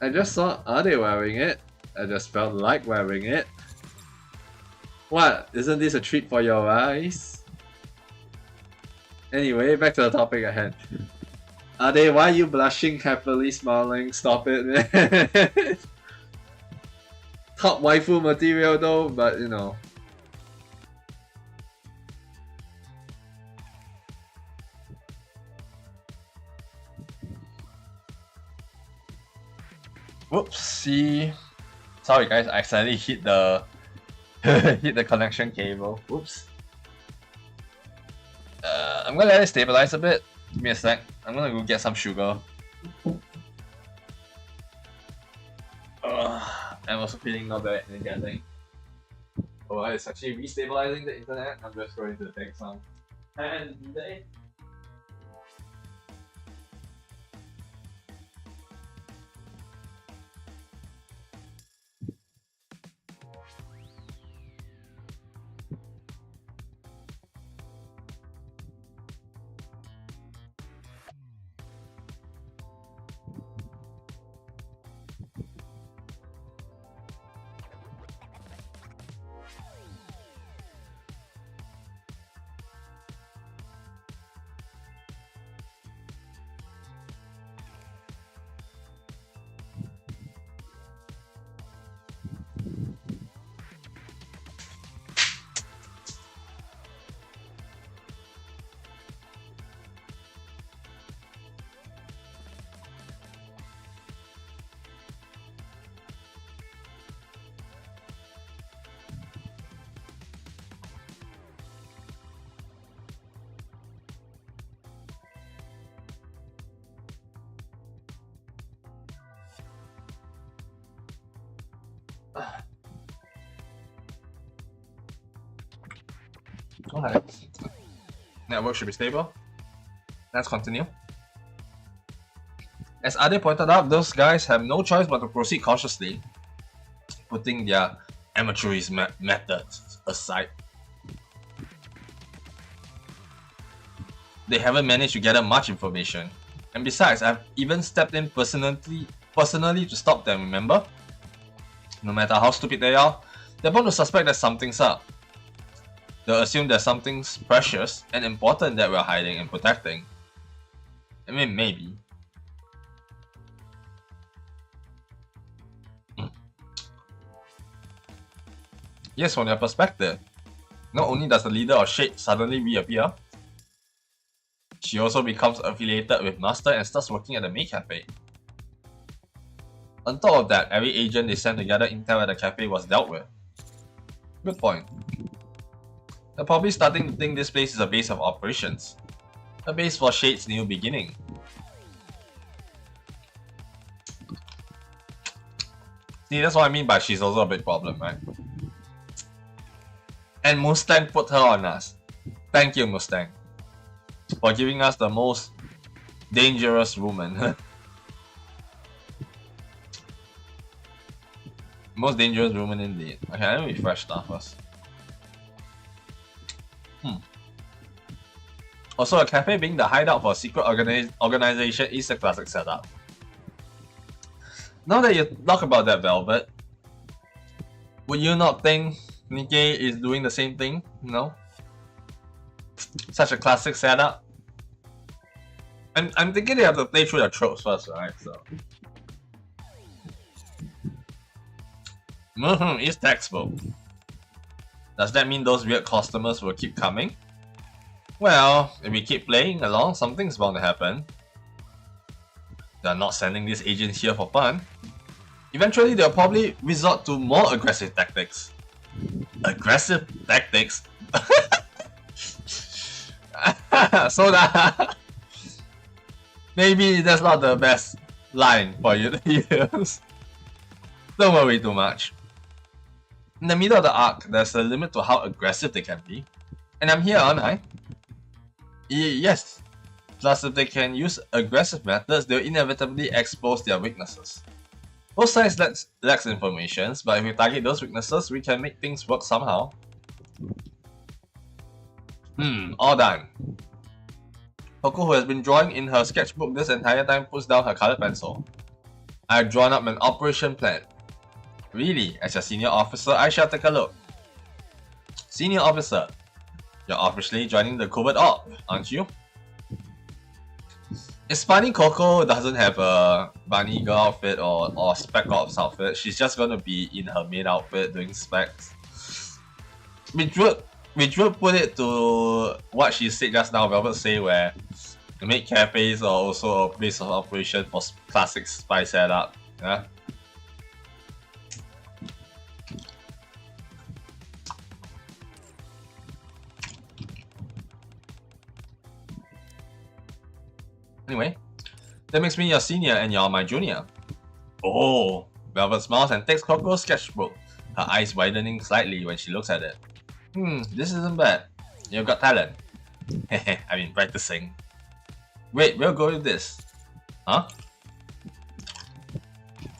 I just saw Ade wearing it. I just felt like wearing it. What? Isn't this a treat for your eyes? Anyway, back to the topic at hand. Ade, why are you blushing, happily smiling? Stop it, man. Top waifu material though, but you know. Whoopsie. Sorry guys, I accidentally hit the hit the connection cable. Whoops. I'm gonna let it stabilize a bit. Give me a sec. I'm gonna go get some sugar. I'm also feeling not that energetic. Oh, it's actually restabilizing the internet. I'm just going to take some hand today. Okay. Network should be stable. Let's continue. As Ade pointed out, those guys have no choice but to proceed cautiously, putting their amateurist methods aside. They haven't managed to gather much information, and besides, I've even stepped in personally to stop them, remember? No matter how stupid they are, they're bound to suspect that something's up. They'll assume there's something precious and important that we're hiding and protecting. I mean, maybe. Yes, from their perspective. Not only does the leader of Shade suddenly reappear, she also becomes affiliated with Master and starts working at the Maid Cafe. On top of that, every agent they sent to gather intel at the cafe was dealt with. Good point. They're probably starting to think this place is a base of operations. A base for Shade's new beginning. See, that's what I mean by she's also a big problem, right? And Mustang put her on us. Thank you, Mustang, for giving us the most dangerous woman. Most dangerous woman indeed. Okay, let me refresh stuff first. Also, a cafe being the hideout for a secret organization is a classic setup. Now that you talk about that, Velvet, would you not think Nikke is doing the same thing? No? Such a classic setup. I'm thinking they have to play through the tropes first, right? So. It's textbook. Does that mean those weird customers will keep coming? Well, if we keep playing along, something's bound to happen. They're not sending these agents here for fun. Eventually, they'll probably resort to more aggressive tactics. Aggressive tactics? So that... maybe that's not the best line for you to use. Don't worry too much. In the middle of the arc, there's a limit to how aggressive they can be. And I'm here, aren't I? Yes. Plus, if they can use aggressive methods, they'll inevitably expose their weaknesses. Both sides lacks information, but if we target those weaknesses, we can make things work somehow. All done. Coco, who has been drawing in her sketchbook this entire time, puts down her colored pencil. I've drawn up an operation plan. Really, as your senior officer, I shall take a look. Senior officer, you're officially joining the covert op, aren't you? It's funny Coco doesn't have a bunny girl outfit or spec ops outfit. She's just gonna be in her maid outfit doing specs. Which would put it to what she said just now, Velvet say, where the maid cafes are also a place of operation for classic spy setup. Yeah. Anyway, that makes me your senior and you're my junior. Oh, Velvet smiles and takes Coco's sketchbook, her eyes widening slightly when she looks at it. This isn't bad. You've got talent. Heh, I've been practicing. Wait, we'll go with this. Huh?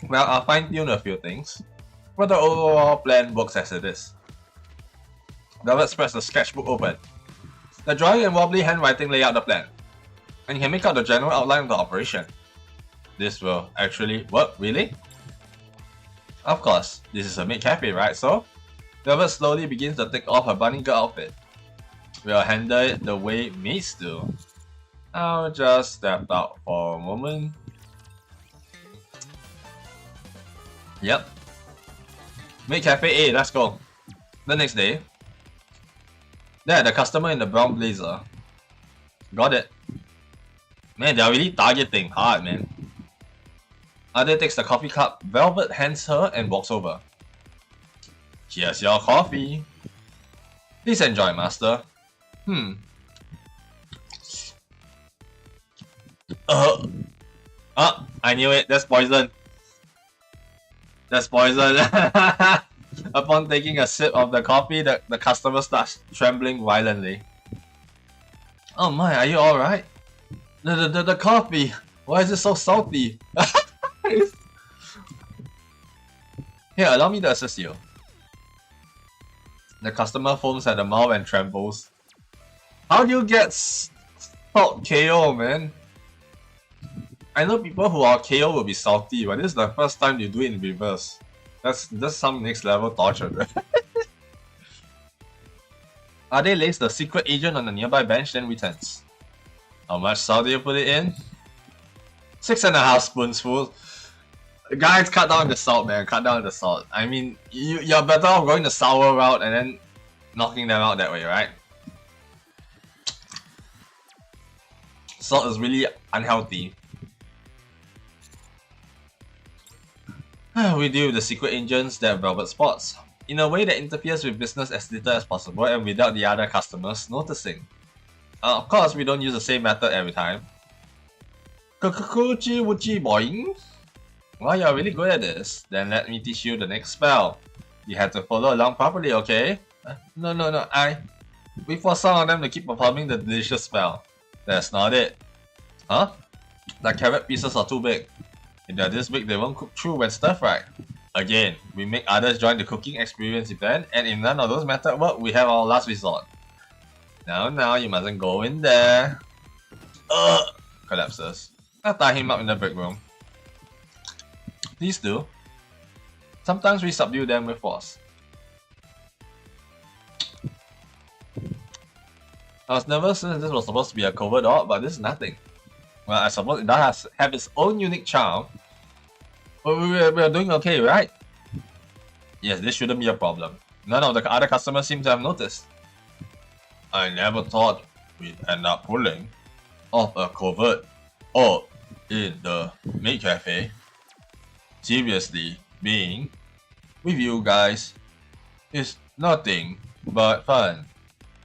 Well, I'll fine-tune a few things, but the overall plan works as it is. Velvet spreads the sketchbook open. The drawing and wobbly handwriting lay out the plan, and you can make out the general outline of the operation. This will actually work, really? Of course, this is a maid cafe, right? So, Velvet slowly begins to take off her bunny girl outfit. We'll handle it the way maids do. I'll just step out for a moment. Yep. Maid cafe A, let's go. The next day. There, the customer in the brown blazer. Got it. Man, they're really targeting hard, man. Ade takes the coffee cup, Velvet hands her and walks over. Here's your coffee. Please enjoy, master. I knew it. That's poison. That's poison. Upon taking a sip of the coffee, the customer starts trembling violently. Oh my, are you alright? The coffee. Why is it so salty? Here, allow me to assist you. The customer foams at the mouth and trembles. How do you get salt KO, man? I know people who are KO will be salty, but this is the first time you do it in reverse. That's some next level torture. Ade lays the secret agent on the nearby bench, then returns. How much salt do you put it in? 6.5 spoonsful. Guys, cut down the salt, man. Cut down the salt. I mean, you're better off going the sour route and then knocking them out that way, right? Salt is really unhealthy. We deal with the secret agents that Velvet spots, in a way that interferes with business as little as possible and without the other customers noticing. Of course, we don't use the same method every time. Kukuchi wuchi boing. Well, you're really good at this. Then let me teach you the next spell. You have to follow along properly, okay? No, we force some of them to keep performing the delicious spell. That's not it. Huh? The carrot pieces are too big. If they're this big, they won't cook through when stir-fried. Again, we make others join the cooking experience event, and if none of those methods work, we have our last resort. Now, you mustn't go in there. Collapses. I'll tie him up in the break room. Please do. Sometimes we subdue them with force. I was nervous since this was supposed to be a covert op, but this is nothing. Well, I suppose it does have its own unique charm. But we're doing okay, right? Yes, this shouldn't be a problem. None of the other customers seem to have noticed. I never thought we'd end up pulling off a covert op in the maid cafe. Seriously, being with you guys is nothing but fun.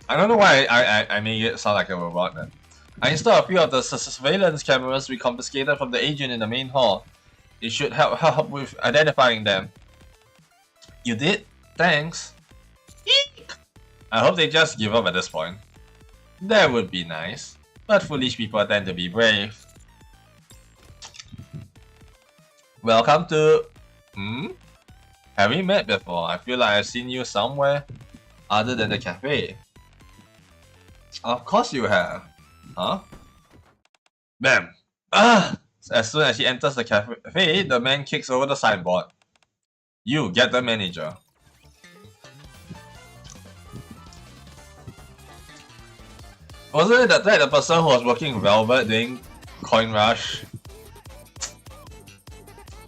I don't know why I made it sound like a robot then. I installed a few of the surveillance cameras we confiscated from the agent in the main hall. It should help with identifying them. You did? Thanks. Eek! I hope they just give up at this point. That would be nice, but foolish people tend to be brave. Welcome to... Have we met before? I feel like I've seen you somewhere other than the cafe. Of course you have. Huh? Bam! As soon as she enters the cafe, the man kicks over the signboard. You get the manager. Wasn't it that the person who was working Velvet doing Coin Rush?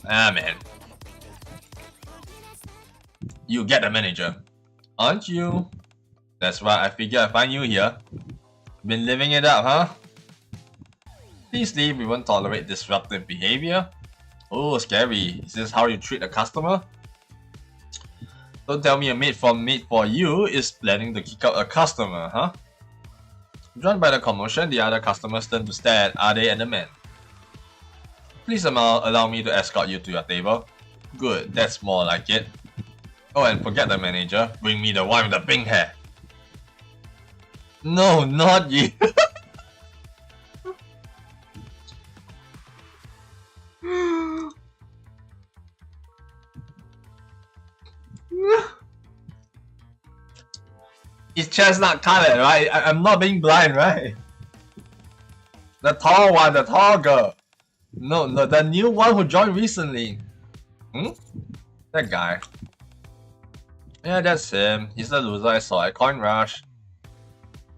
Ah man. You get the manager. Aren't you? That's right, I figured I'd find you here. Been living it up, huh? Please leave, we won't tolerate disruptive behavior. Oh, scary. Is this how you treat a customer? Don't tell me a maid for you is planning to kick out a customer, huh? Drawn by the commotion, the other customers turn to stare at Ade and the man. Please allow me to escort you to your table. Good, that's more like it. Oh, and forget the manager. Bring me the one with the pink hair. No, not you. It's chestnut colored, right? I'm not being blind, right? The tall one, the tall girl. No, the new one who joined recently. That guy. Yeah, that's him. He's the loser I saw at Coin Rush.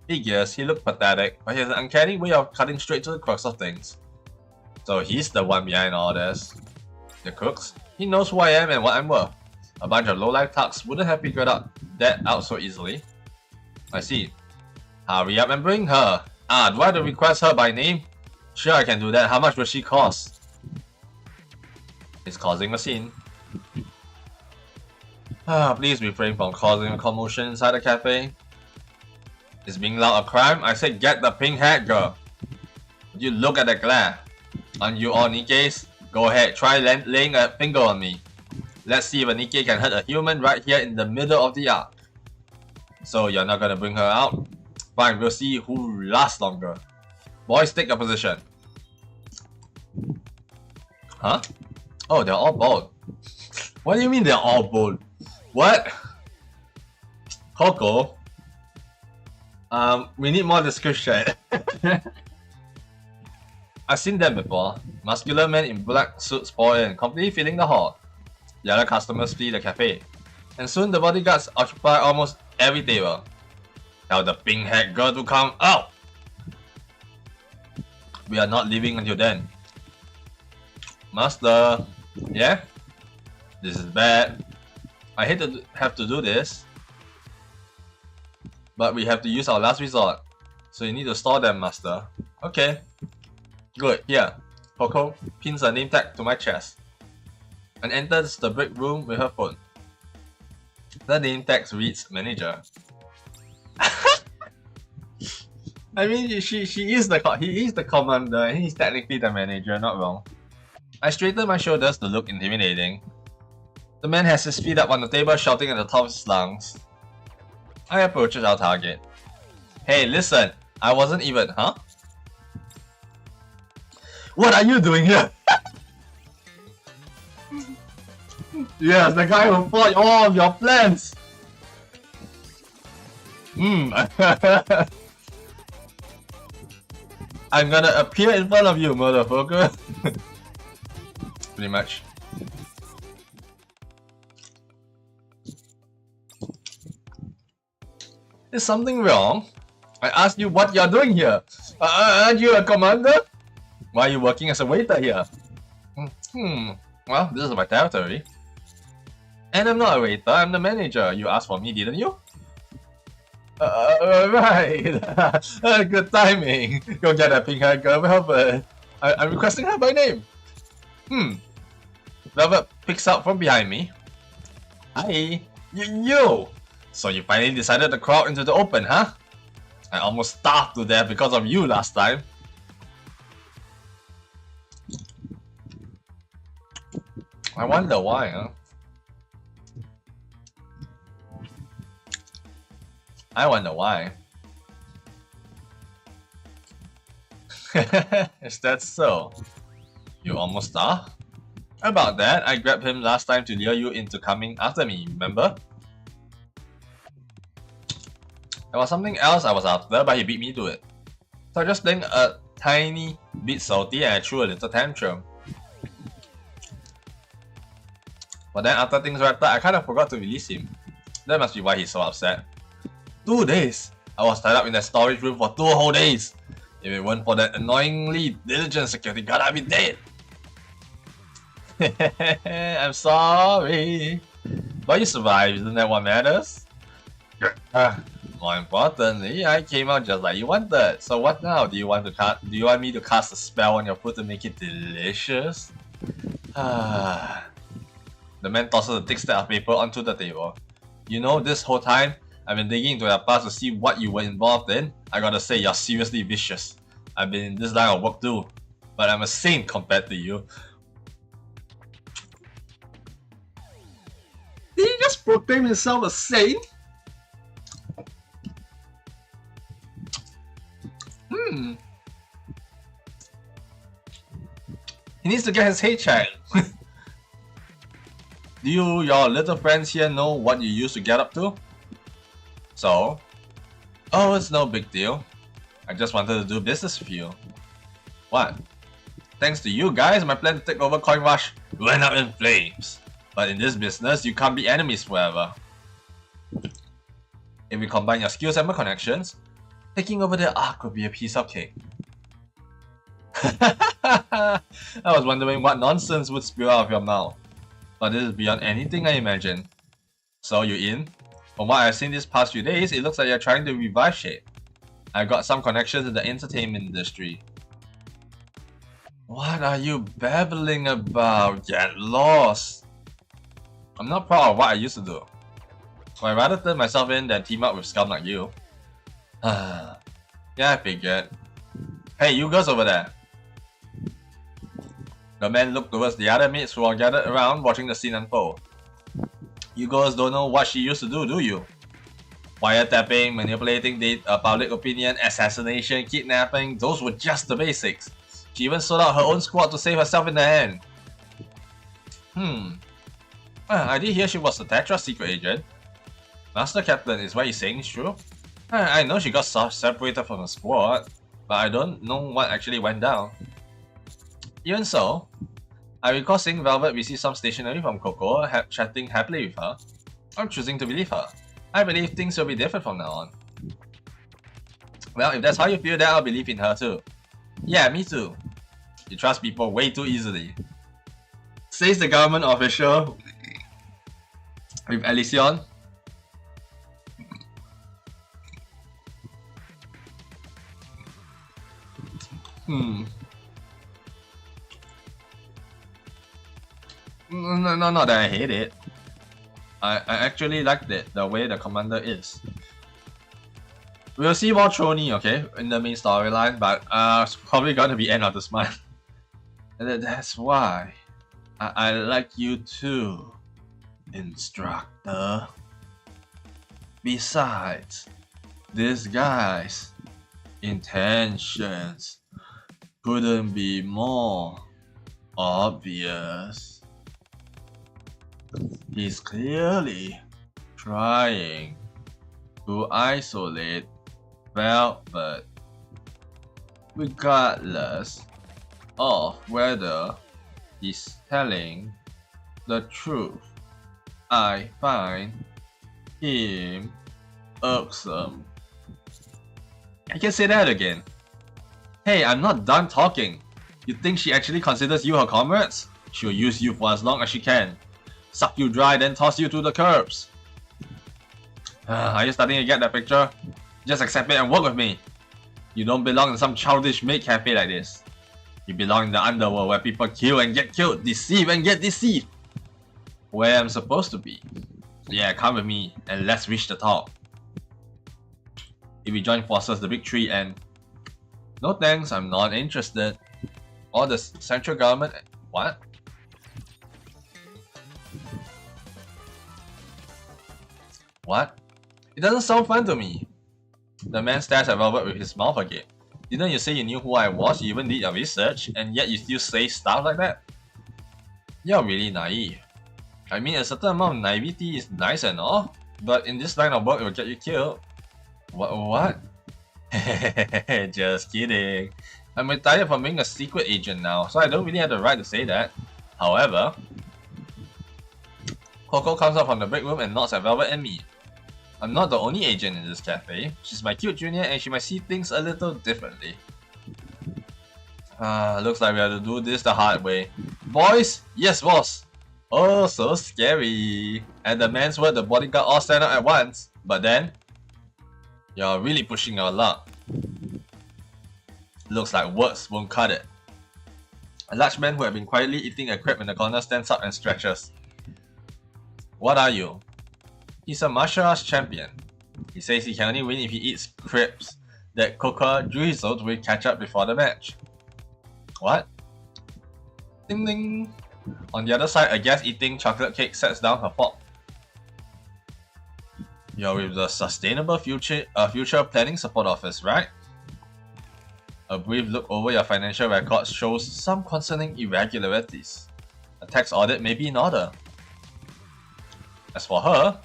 Figures, he looked pathetic, but he has an uncanny way of cutting straight to the crux of things. So he's the one behind all this. The crooks? He knows who I am and what I'm worth. A bunch of low-life thugs wouldn't have figured that out so easily. I see. Hurry up and bring her. Do I have to request her by name? Sure, I can do that. How much will she cost? It's causing a scene. Please refrain from causing a commotion inside the cafe. Is being loud a crime? I said get the pink hat, girl. Would you look at the glare? Aren't you all Nikkes? Go ahead, try laying a finger on me. Let's see if a Nikke can hurt a human right here in the middle of the arc. So you're not gonna bring her out? Fine, we'll see who lasts longer. Boys, take a position. Huh? Oh, they're all bald. What do you mean they're all bald? What? Coco? We need more description. I've seen them before. Muscular men in black suits pour in, completely filling the hall. The other customers flee the cafe. And soon the bodyguards occupy almost every table. Tell the pink-haired girl to come out! We are not leaving until then. Master! Yeah? This is bad. I hate to have to do this. But we have to use our last resort. So you need to store them, Master. Okay. Good, here. Coco pins a name tag to my chest and enters the break room with her phone. The name tag reads Manager. I mean, he is the commander and he's technically the manager, not wrong. I straighten my shoulders to look intimidating. The man has his feet up on the table, shouting at the top of his lungs. I approaches our target. Hey, listen, I wasn't even, huh? What are you doing here? Yes, the guy who fought all of your plans! I'm gonna appear in front of you, motherfucker. Pretty much. Is something wrong? I asked you what you're doing here. Aren't you a commander? Why are you working as a waiter here? Well, this is my territory. And I'm not a waiter, I'm the manager. You asked for me, didn't you? Right. Good timing. Go get that pink-haired girl, Velvet. I'm requesting her by name. Velvet picks up from behind me. Hi. You! So you finally decided to crawl into the open, huh? I almost starved to death because of you last time. I wonder why, huh? I wonder why. Is that so? You almost starved? About that, I grabbed him last time to lure you into coming after me, remember? There was something else I was after, but he beat me to it. So I was just playing a tiny bit salty and I threw a little tantrum. But then after things wrapped up, I kind of forgot to release him. That must be why he's so upset. 2 days! I was tied up in that storage room for 2 whole days! If it weren't for that annoyingly diligent security guard, I'd be dead! I'm sorry! But you survived, isn't that what matters? More importantly, I came out just like you wanted. So what now? Do you want me to cast a spell on your food to make it delicious? The man tosses a thick stack of paper onto the table. You know, this whole time, I've been digging into your past to see what you were involved in. I gotta say, you're seriously vicious. I've been in this line of work too, but I'm a saint compared to you. Did he just proclaim himself a saint? He needs to get his head checked. Do you, your little friends here, know what you used to get up to? So? Oh, it's no big deal. I just wanted to do business with you. What? Thanks to you guys, my plan to take over Coin Rush went up in flames. But in this business, you can't be enemies forever. If we combine your skills and my connections, taking over the Ark would be a piece of cake. I was wondering what nonsense would spill out of your mouth. But this is beyond anything I imagined. So you in? From what I've seen these past few days, it looks like you're trying to revive Shade. I got some connections in the entertainment industry. What are you babbling about? Get lost! I'm not proud of what I used to do. So I'd rather turn myself in than team up with scum like you. Yeah, I figured. Hey, you girls over there! The man looked towards the other mates who are gathered around watching the scene unfold. You girls don't know what she used to do you? Wiretapping, manipulating public opinion, assassination, kidnapping, those were just the basics. She even sold out her own squad to save herself in the end. I did hear she was a Tetra secret agent. Master Captain, is what you're saying true? I know she got separated from the squad, but I don't know what actually went down. Even so, I recall seeing Velvet receive some stationery from Coco, chatting happily with her. I'm choosing to believe her. I believe things will be different from now on. Well, if that's how you feel, then I'll believe in her too. Yeah, me too. You trust people way too easily. Says the government official with Elysion. No, not that I hate it. I actually liked it, the way the commander is. We'll see more Trony, okay, in the main storyline, but it's probably gonna be end of this month. And that's why I like you too, instructor. Besides, this guy's intentions couldn't be more obvious. He's clearly trying to isolate Velvet, regardless of whether he's telling the truth. I find him irksome. I can say that again. Hey, I'm not done talking. You think she actually considers you her comrades? She'll use you for as long as she can. Suck you dry, then toss you to the curbs. Are you starting to get that picture? Just accept it and work with me. You don't belong in some childish maid cafe like this. You belong in the underworld where people kill and get killed, deceive and get deceived. Where I'm supposed to be. Yeah, come with me and let's reach the top. If we join forces, the big three, and... No thanks, I'm not interested. Or the central government... What? What? It doesn't sound fun to me. The man stares at Robert with his mouth agape. Didn't you say you knew who I was, you even did your research, and yet you still say stuff like that? You're really naive. I mean, a certain amount of naivety is nice and all, but in this line of work it will get you killed. What? Just kidding. I'm retired from being a secret agent now, so I don't really have the right to say that. However, Coco comes out from the break room and nods at Velvet and me. I'm not the only agent in this cafe. She's my cute junior and she might see things a little differently. Looks like we have to do this the hard way. Boys? Yes, boss! Oh, so scary. At the man's word, the bodyguard all stand up at once. But then, you're really pushing your luck. Looks like words won't cut it. A large man who had been quietly eating a crepe in the corner stands up and stretches. What are you? He's a martial arts champion. He says he can only win if he eats crepes that Coca drizzled with ketchup before the match. What? Ding ding! On the other side, a guest eating chocolate cake sets down her fork. You're with the Sustainable Future Planning Support Office, right? A brief look over your financial records shows some concerning irregularities. A tax audit may be in order. As for her,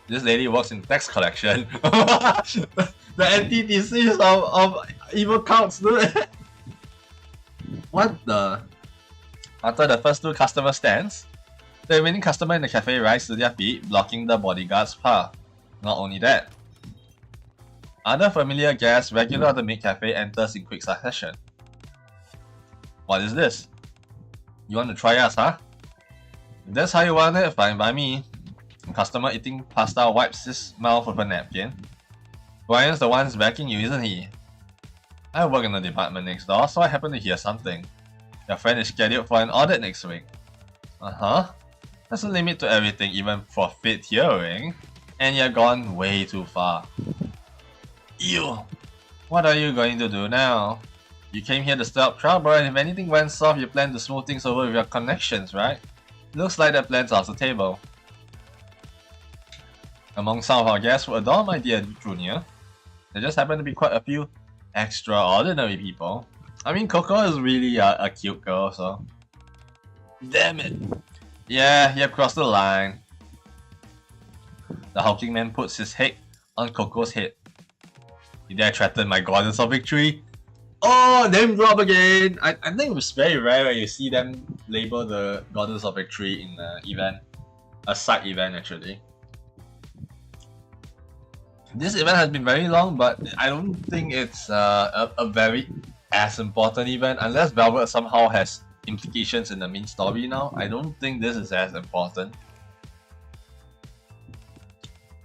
this lady works in tax collection. The antithesis of evil counts, dude. What the? After the first 2 customer stands, the remaining customer in the cafe rise to their feet, blocking the bodyguard's path. Not only that, other familiar guests regular at the Maid Cafe enters in quick succession. What is this? You want to try us, huh? If that's how you want it, fine by me. The customer eating pasta wipes his mouth with a napkin. Brian's the one backing you, isn't he? I work in the department next door, so I happen to hear something. Your friend is scheduled for an audit next week. Uh-huh. There's a limit to everything, even profit hearing. And you're gone way too far. Ew! What are you going to do now? You came here to stir up trouble, and if anything went soft, you plan to smooth things over with your connections, right? Looks like that plan's off the table. Among some of our guests who adore my dear Junior, there just happen to be quite a few extraordinary people. I mean, Coco is really a cute girl, so... Damn it! Yeah, you crossed the line. The hulking man puts his head on Coco's head. You dare threaten my goddess of victory? Oh, name drop again! I think it's very rare when you see them label the goddess of victory in an event. A side event, actually. This event has been very long, but I don't think it's a very as important event. Unless Velvet somehow has implications in the main story now, I don't think this is as important.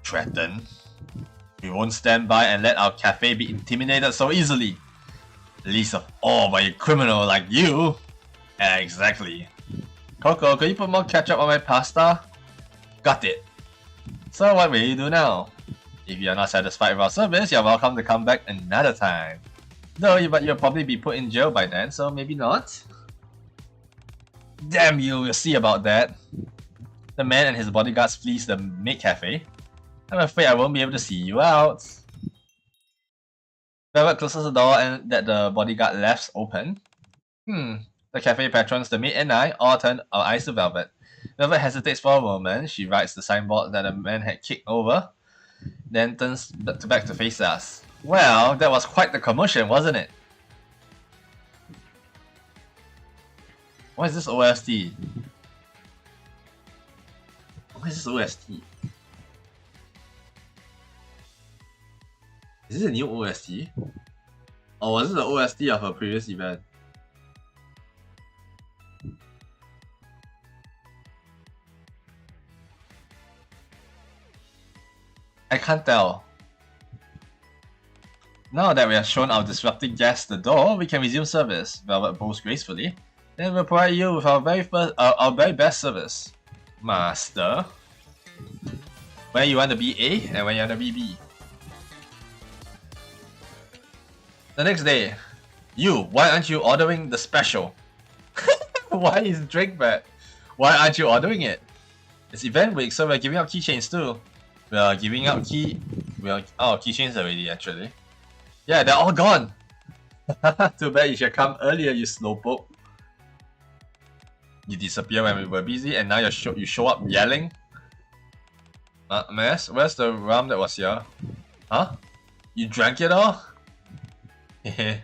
Threaten? We won't stand by and let our cafe be intimidated so easily. Least of all by a criminal like you. Exactly. Coco, could you put more ketchup on my pasta? Got it. So what will you do now? If you are not satisfied with our service, you're welcome to come back another time. Though, but you'll probably be put in jail by then, so maybe not. Damn you, we'll see about that. The man and his bodyguards flees the Maid Cafe. I'm afraid I won't be able to see you out. Velvet closes the door and that the bodyguard left open. The cafe patrons, the maid and I, all turn our eyes to Velvet. Velvet hesitates for a moment. She writes the signboard that the man had kicked over, then turns back to face us. Well, that was quite the commotion, wasn't it? What is this OST? What is this OST? Is this a new OST? Or was it the OST of a previous event? I can't tell. Now that we have shown our disrupting guests the door, we can resume service. Velvet bows gracefully. Then we'll provide you with our very best service. Master. Where you want to be A and where you want to be B. The next day. You, why aren't you ordering the special? Why is drink bad? Why aren't you ordering it? It's event week, so we're giving out keychains too. We are giving out keychains already actually. Yeah, they're all gone. Too bad you should come earlier, you slowpoke. You disappear when we were busy, and now you show up yelling. Mess, where's the rum that was here? Huh? You drank it all? Hehe.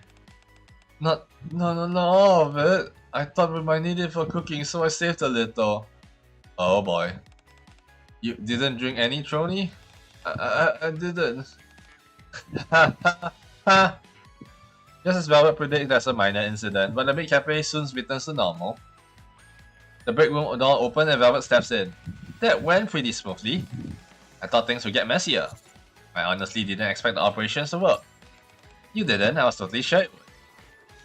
No, all of it. I thought we might need it for cooking, so I saved a little. Oh boy. You didn't drink any, Trony? I didn't. Just as Velvet predicted, that's a minor incident, but the Maid Cafe soon returns to normal. The break room door opens and Velvet steps in. That went pretty smoothly. I thought things would get messier. I honestly didn't expect the operations to work. You didn't, I was totally sure it would.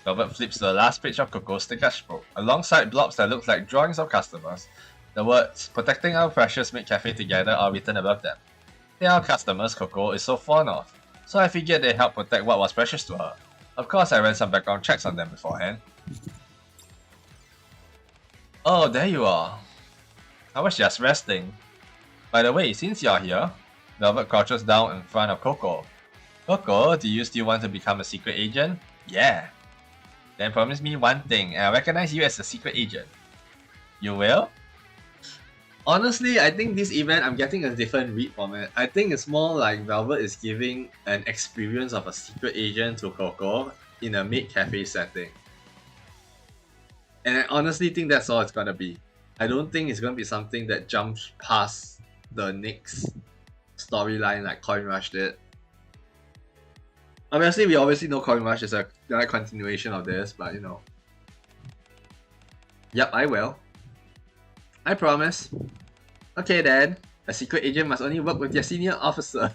Velvet flips to the last page of Coco's sketchbook. Alongside blobs that look like drawings of customers, the words, "Protecting our precious Maid Cafe together" are written above them. They are customers Coco is so fond of, so I figured they'd help protect what was precious to her. Of course, I ran some background checks on them beforehand. Oh, there you are. I was just resting. By the way, since you're here, Velvet crouches down in front of Coco. Coco, do you still want to become a secret agent? Yeah. Then promise me one thing, and I'll recognize you as a secret agent. You will? Honestly, I think this event I'm getting a different read from it. I think it's more like Velvet is giving an experience of a secret agent to Coco in a Maid cafe setting. And I honestly think that's all it's gonna be. I don't think it's gonna be something that jumps past the next storyline like Coin Rush did. Obviously, we obviously know Coin Rush is a direct continuation of this, but you know. Yep, I will. I promise. Okay then, a secret agent must only work with their senior officer.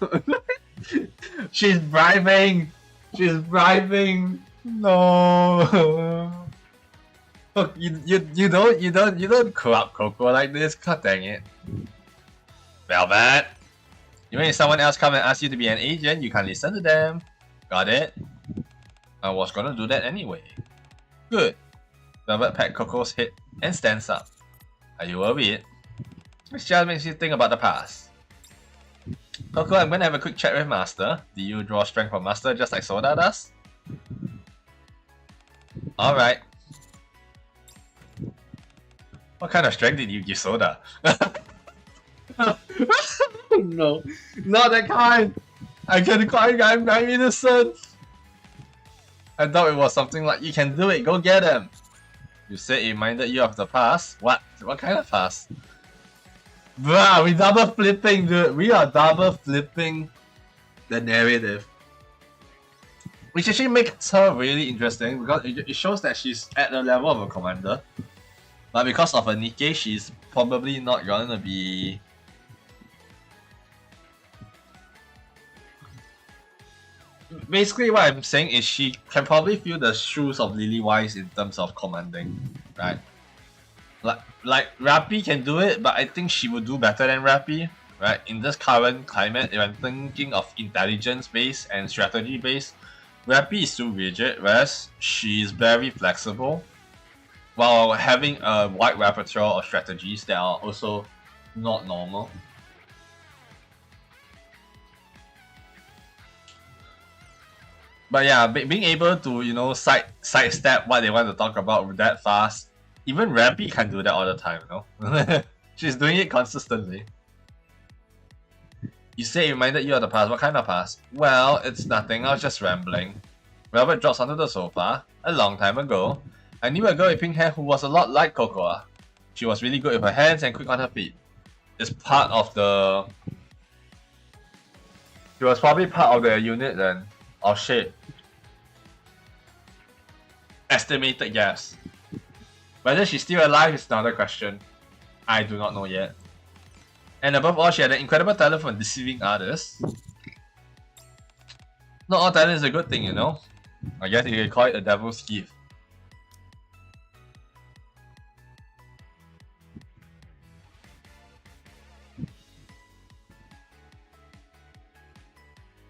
She's bribing! She's bribing! No! Look, you don't corrupt Coco like this. God dang it. Velvet! Even if someone else come and ask you to be an agent, you can't listen to them. Got it? I was gonna do that anyway. Good. Velvet pats Coco's head and stands up. Are you worried? Which just makes you think about the past. Coco, I'm gonna have a quick chat with Master. Do you draw strength from Master just like Soda does? Alright. What kind of strength did you give Soda? No. Not that kind! I can cry, I'm innocent! I thought it was something like, you can do it, go get him! You said it reminded you of the past? What? What kind of past? Bruh, we double flipping, dude. We are double flipping The narrative. which actually makes her really interesting because it shows that she's at the level of a commander. But because of her Nikke, she's probably not gonna be... Basically what I'm saying is she can probably fill the shoes of Lily Wise in terms of commanding, right? Like Rappy can do it, but I think she would do better than Rappy, right? In this current climate, if I'm thinking of intelligence based and strategy based, Rappy is too rigid, whereas she's very flexible, while having a wide repertoire of strategies that are also not normal. But yeah, being able to, you know, sidestep what they want to talk about that fast, even Rappy can do that all the time, you know? She's doing it consistently. You say it reminded you of the past. What kind of past? Well, it's nothing, I was just rambling. Velvet drops onto the sofa. A long time ago, I knew a girl with pink hair who was a lot like Cocoa. She was really good with her hands and quick on her feet. It's part of the... She was probably part of the unit then. Oh shit. Estimated guess. Whether she's still alive is another question. I do not know yet. And above all, she had an incredible talent for deceiving others. Not all talent is a good thing, you know. I guess you can call it a devil's gift.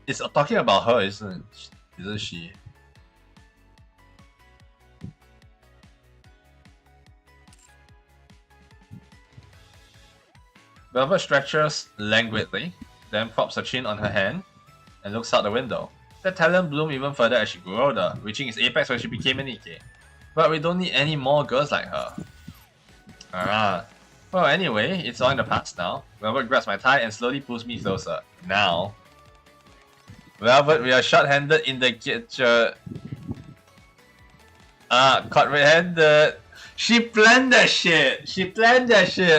It's talking about her, isn't she? Velvet stretches languidly, then props her chin on her hand and looks out the window. That talent bloomed even further as she grew older, reaching its apex when she became a Nikke. But we don't need any more girls like her. Ah. Well, anyway, it's all in the past now. Velvet grabs my tie and slowly pulls me closer. Now. Velvet, we are short-handed in the kitchen. Caught red-handed. She planned that shit.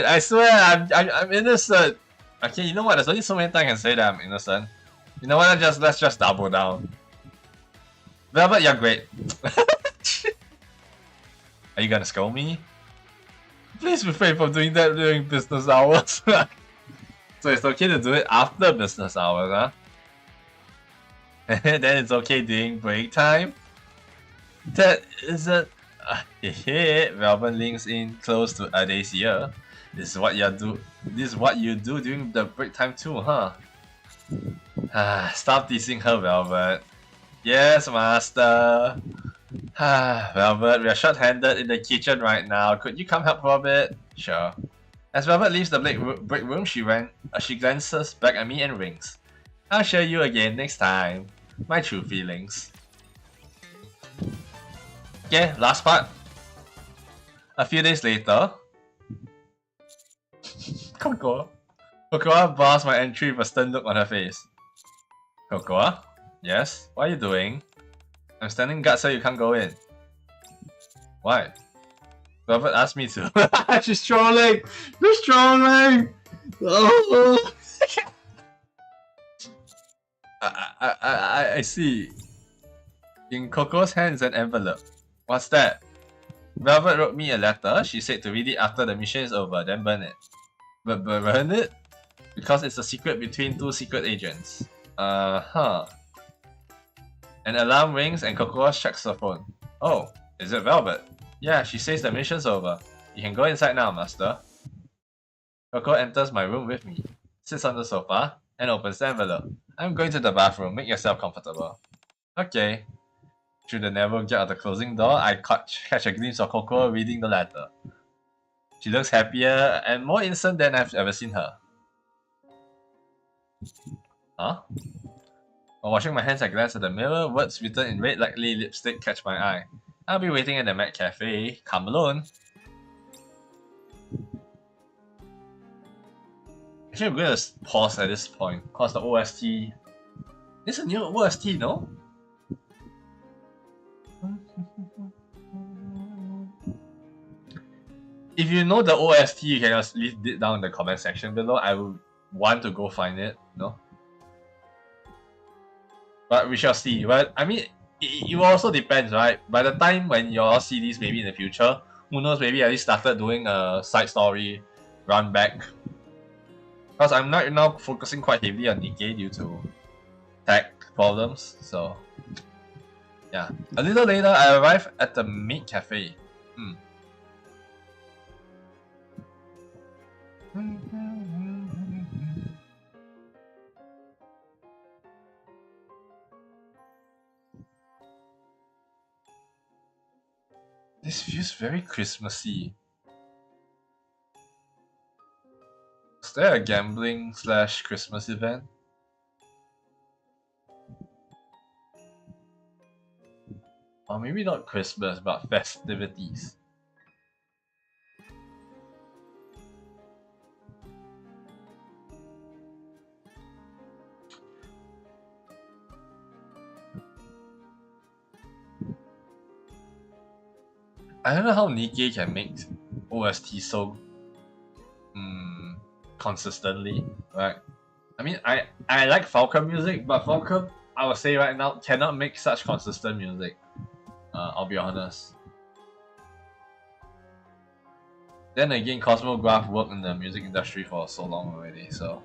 I swear, I'm innocent. Okay, you know what? There's only so many times I can say that I'm innocent. You know what? Let's just double down. Velvet, you're great. Are you gonna scold me? Please refrain from doing that during business hours. So it's okay to do it after business hours, huh? Then it's okay during break time? That isn't... Velvet leans in close to Ada's ear. This is what you do during the break time too, huh? Stop teasing her, Velvet. Yes, master. Velvet, we are short-handed in the kitchen right now. Could you come help for a bit? Sure. As Velvet leaves the break room, she glances back at me and winks. I'll show you again next time. My true feelings. Okay, last part. A few days later. Cocoa bars my entry with a stern look on her face. Cocoa? Yes? What are you doing? I'm standing guard so you can't go in. Why? Velvet asked me to. She's trolling! She's trolling! Oh. I see. In Coco's hand is an envelope. What's that? Velvet wrote me a letter. She said to read it after the mission is over, then burn it. But burn it? Because it's a secret between two secret agents. An alarm rings and Cocoa checks her phone. Oh, is it Velvet? Yeah, she says the mission's over. You can go inside now, master. Cocoa enters my room with me, sits on the sofa, and opens the envelope. I'm going to the bathroom. Make yourself comfortable. Okay. Through the narrow gate of the closing door, I catch a glimpse of Cocoa reading the letter. She looks happier and more innocent than I've ever seen her. Huh? While washing my hands, I glance at the mirror. Words written in red likely lipstick catch my eye. I'll be waiting at the Maid Cafe. Come alone. Actually, I'm going to pause at this point because the OST. It's a new OST, no? If you know the OST, you can just leave it down in the comment section below. I would want to go find it, no? But we shall see. But I mean, it also depends, right? By the time when you all see this, maybe in the future, who knows? Maybe I just started doing a side story run back. Because I'm not now focusing quite heavily on Nikke due to tech problems. So yeah. A little later, I arrive at the Maid Cafe. This feels very Christmassy. Is there a gambling / Christmas event? Or maybe not Christmas, but festivities. I don't know how Nikke can make OST so consistently, right? I mean, I like Falcon music, but Falcon, I would say right now, cannot make such consistent music. I'll be honest. Then again, Cosmograph worked in the music industry for so long already, so.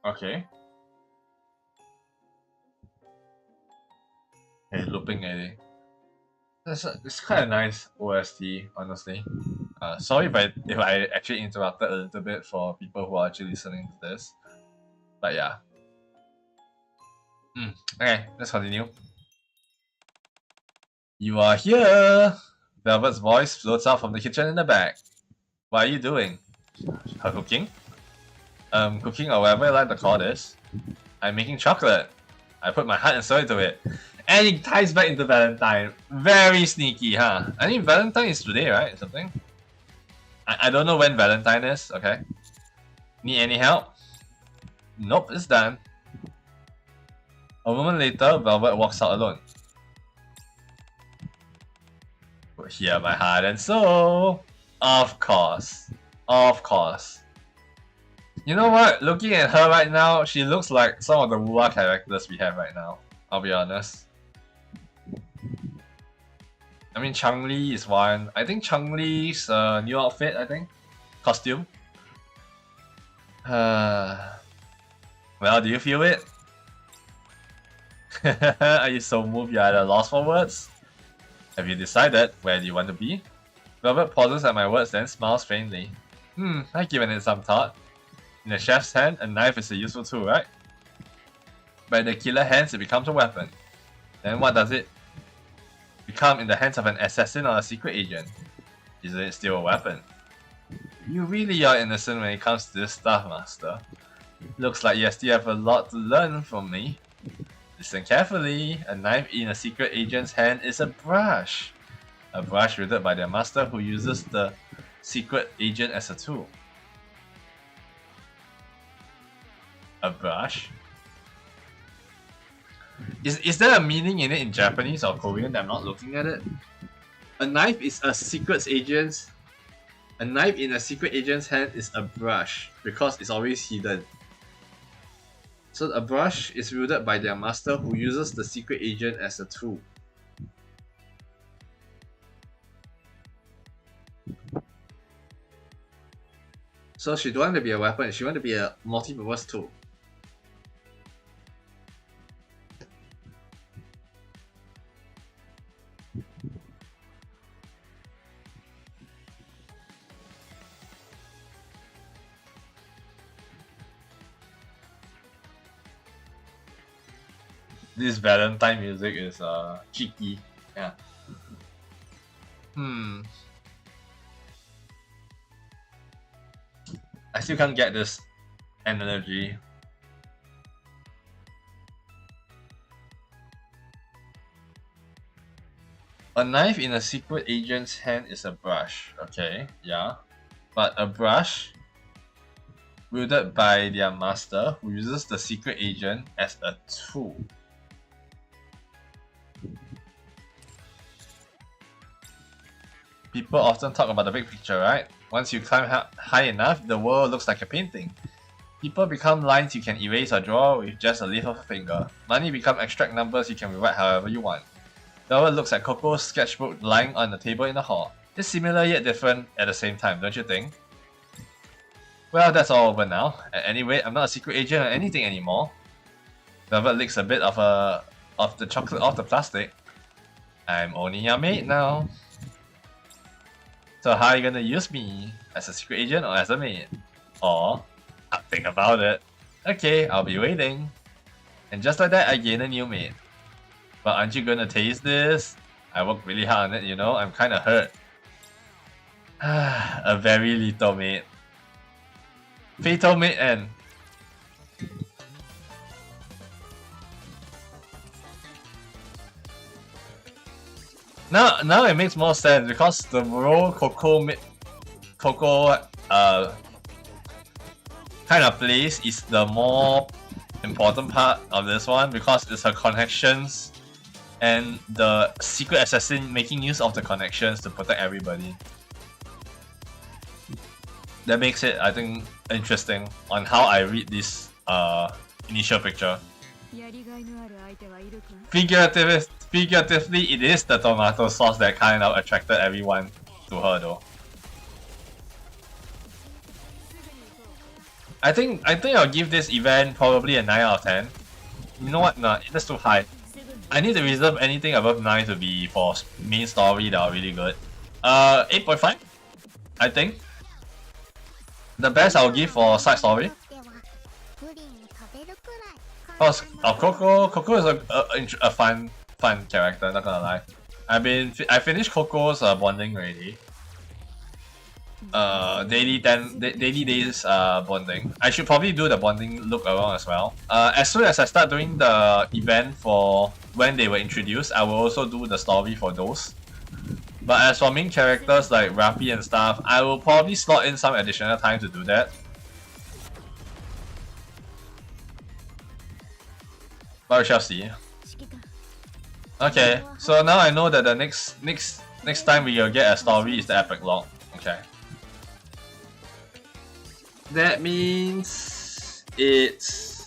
Okay. Hey, looping at it. It's kind of nice OST, honestly. Sorry if I actually interrupted a little bit for people who are actually listening to this. But yeah. Okay, let's continue. You are here! Velvet's voice floats out from the kitchen in the back. What are you doing? Her cooking? Cooking or whatever I like to call this. I'm making chocolate. I put my heart and soul into it. And it ties back into Valentine. Very sneaky, huh? I think Valentine is today, right? Something? I don't know when Valentine is, okay? Need any help? Nope, it's done. A moment later, Velvet walks out alone. Here, my heart and soul. Of course. Of course. You know what? Looking at her right now, she looks like some of the Wuwa characters we have right now. I'll be honest. I mean, Chang-Li is one. I think Chang-Li's new outfit, I think. costume. Well, do you feel it? Are you so moved you're at a loss for words? Have you decided where do you want to be? Velvet pauses at my words, then smiles faintly. I've given it some thought. In a chef's hand, a knife is a useful tool, right? But in the killer hands, it becomes a weapon. Then what does it become in the hands of an assassin or a secret agent? Isn't it still a weapon? You really are innocent when it comes to this stuff, Master. Looks like you still have a lot to learn from me. Listen carefully. A knife in a secret agent's hand is a brush. A brush wielded by their master who uses the secret agent as a tool. A brush? Is there a meaning in it in Japanese or Korean that I'm not looking at it? A knife is a secret agent's... A knife in a secret agent's hand is a brush because it's always hidden. So a brush is wielded by their master who uses the secret agent as a tool. So she don't want to be a weapon, she want to be a multi-purpose tool. This Valentine music is cheeky. Yeah. I still can't get this analogy. A knife in a secret agent's hand is a brush. Okay, yeah. But a brush wielded by their master who uses the secret agent as a tool. People often talk about the big picture, right? Once you climb high enough, the world looks like a painting. People become lines you can erase or draw with just a lift of a finger. Money become abstract numbers you can rewrite however you want. The world looks like Coco's sketchbook lying on the table in the hall. It's similar yet different at the same time, don't you think? Well, that's all over now. At any rate, I'm not a secret agent or anything anymore. Velvet licks a bit of the chocolate off the plastic. I'm only your maid now. So how are you gonna use me? As a secret agent or as a maid? Or, I'll think about it. Okay, I'll be waiting. And just like that, I gain a new maid. But aren't you gonna taste this? I worked really hard on it, you know, I'm kinda hurt. A very little maid. Fatal maid end. Now it makes more sense because the role Coco kind of plays is the more important part of this one because it's her connections and the secret assassin making use of the connections to protect everybody. That makes it, I think, interesting on how I read this initial picture. Figuratively, it is the tomato sauce that kind of attracted everyone to her though. I think I'll give this event probably a 9 out of 10. You know what? No, that's too high. I need to reserve anything above 9 to be for main story that are really good. 8.5? I think. The best I'll give for side story. Coco is a fun character, not gonna lie. I finished Coco's bonding already. Daily days bonding. I should probably do the bonding look around as well. As soon as I start doing the event for when they were introduced, I will also do the story for those. But as for main characters like Rappi and stuff, I will probably slot in some additional time to do that. But we shall see. Okay, so now I know that the next time we will get a story is the epic log. Okay. That means it's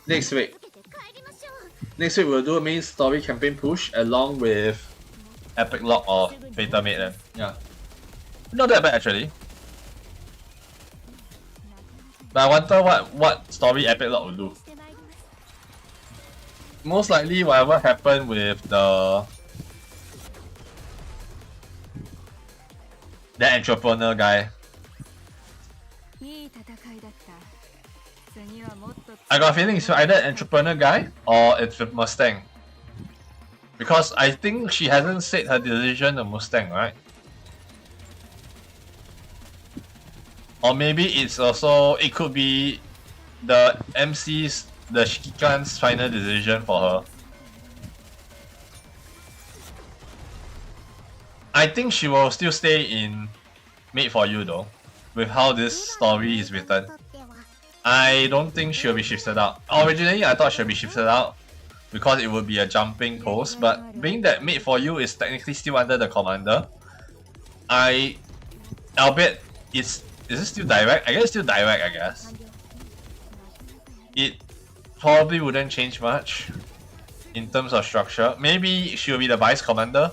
next week. Next week we'll do a main story campaign push along with epic log of Fatal Maid. Yeah. Not that bad actually. But I wonder what story Epilogue will do. Most likely whatever happened with the entrepreneur guy. I got a feeling it's either entrepreneur guy or it's with Mustang. Because I think she hasn't said her decision on Mustang, right? Or maybe it's also, it could be the MC's, the Shikikan's final decision for her. I think she will still stay in Made for You though, with how this story is written. I don't think she'll be shifted out. Originally, I thought she'll be shifted out because it would be a jumping post, but being that Made for You is technically still under the commander, I'll bet is it still direct? I guess it's still direct, I guess. It probably wouldn't change much in terms of structure. Maybe she'll be the vice commander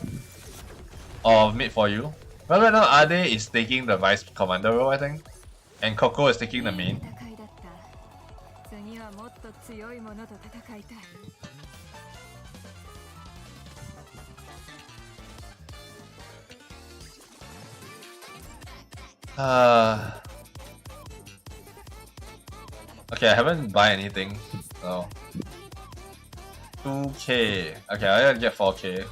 of Made for You. But right now, Ade is taking the vice commander role, I think. And Coco is taking the main. Okay, I haven't buy anything. So 2k. Okay, I gotta get 4k.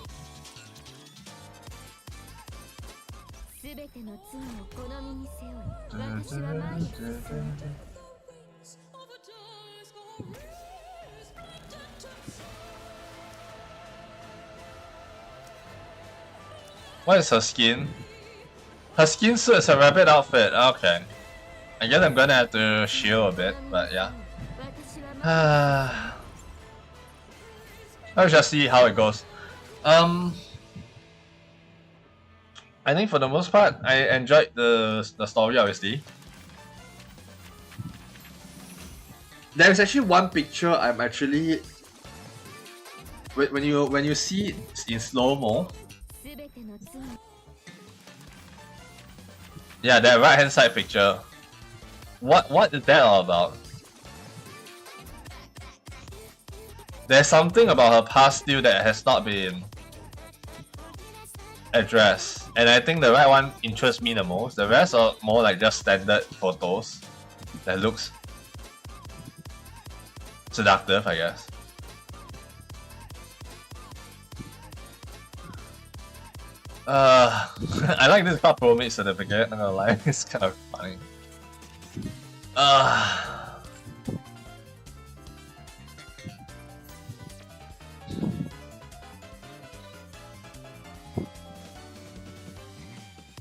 What is her skin? Her skin suits a rabbit outfit. Okay. I guess I'm gonna have to shield a bit, but yeah. I'll just see how it goes. I think for the most part, I enjoyed the story obviously. There's actually one picture I'm actually when you see it In slow-mo. Yeah, that right hand side picture. What is that all about? There's something about her past still that has not been addressed. And I think the right one interests me the most. The rest are more like just standard photos that looks seductive, I guess. I like this part pro mate certificate, not gonna lie, it's kind of funny.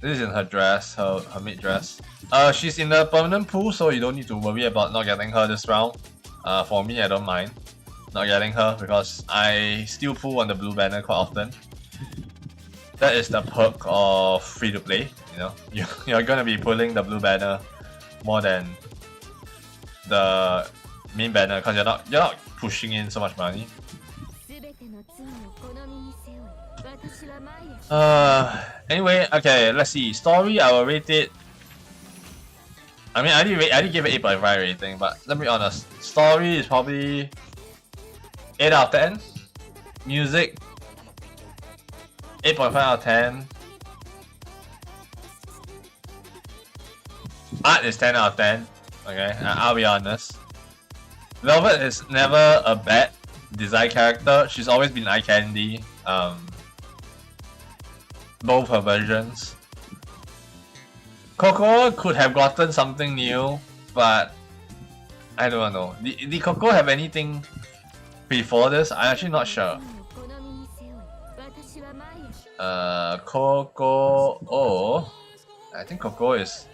This is in her dress, her mid dress. She's in the permanent pool, so you don't need to worry about not getting her this round. For me, I don't mind not getting her because I still pull on the blue banner quite often. That is the perk of free to play. You know, you're gonna be pulling the blue banner more than the main banner because you're not pushing in so much money. Anyway, okay, let's see. Story, I will rate it. I mean, I did give it 8.5 rating, but let me be honest. Story is probably 8 out of 10. Music, 8.5 out of 10. Art is 10 out of 10. Okay, I'll be honest. Velvet is never a bad design character. She's always been eye candy. Both her versions. Coco could have gotten something new, but I don't know. Did Coco have anything before this? I'm actually not sure. Coco. Oh, I think Coco is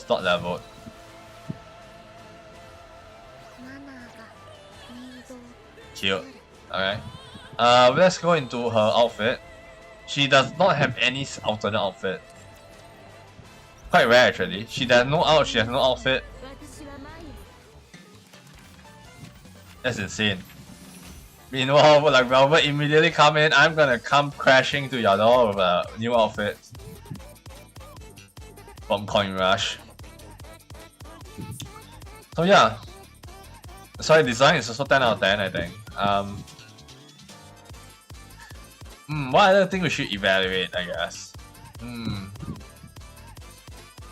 not leveled. Cute. Okay. Let's go into her outfit. She does not have any alternate outfit. Quite rare actually. She has no outfit. That's insane. Meanwhile, like Velvet immediately come in, I'm gonna come crashing to your door with a new outfit. from Coin Rush. So yeah, sorry, design is also 10 out of 10, I think. What other thing we should evaluate, I guess?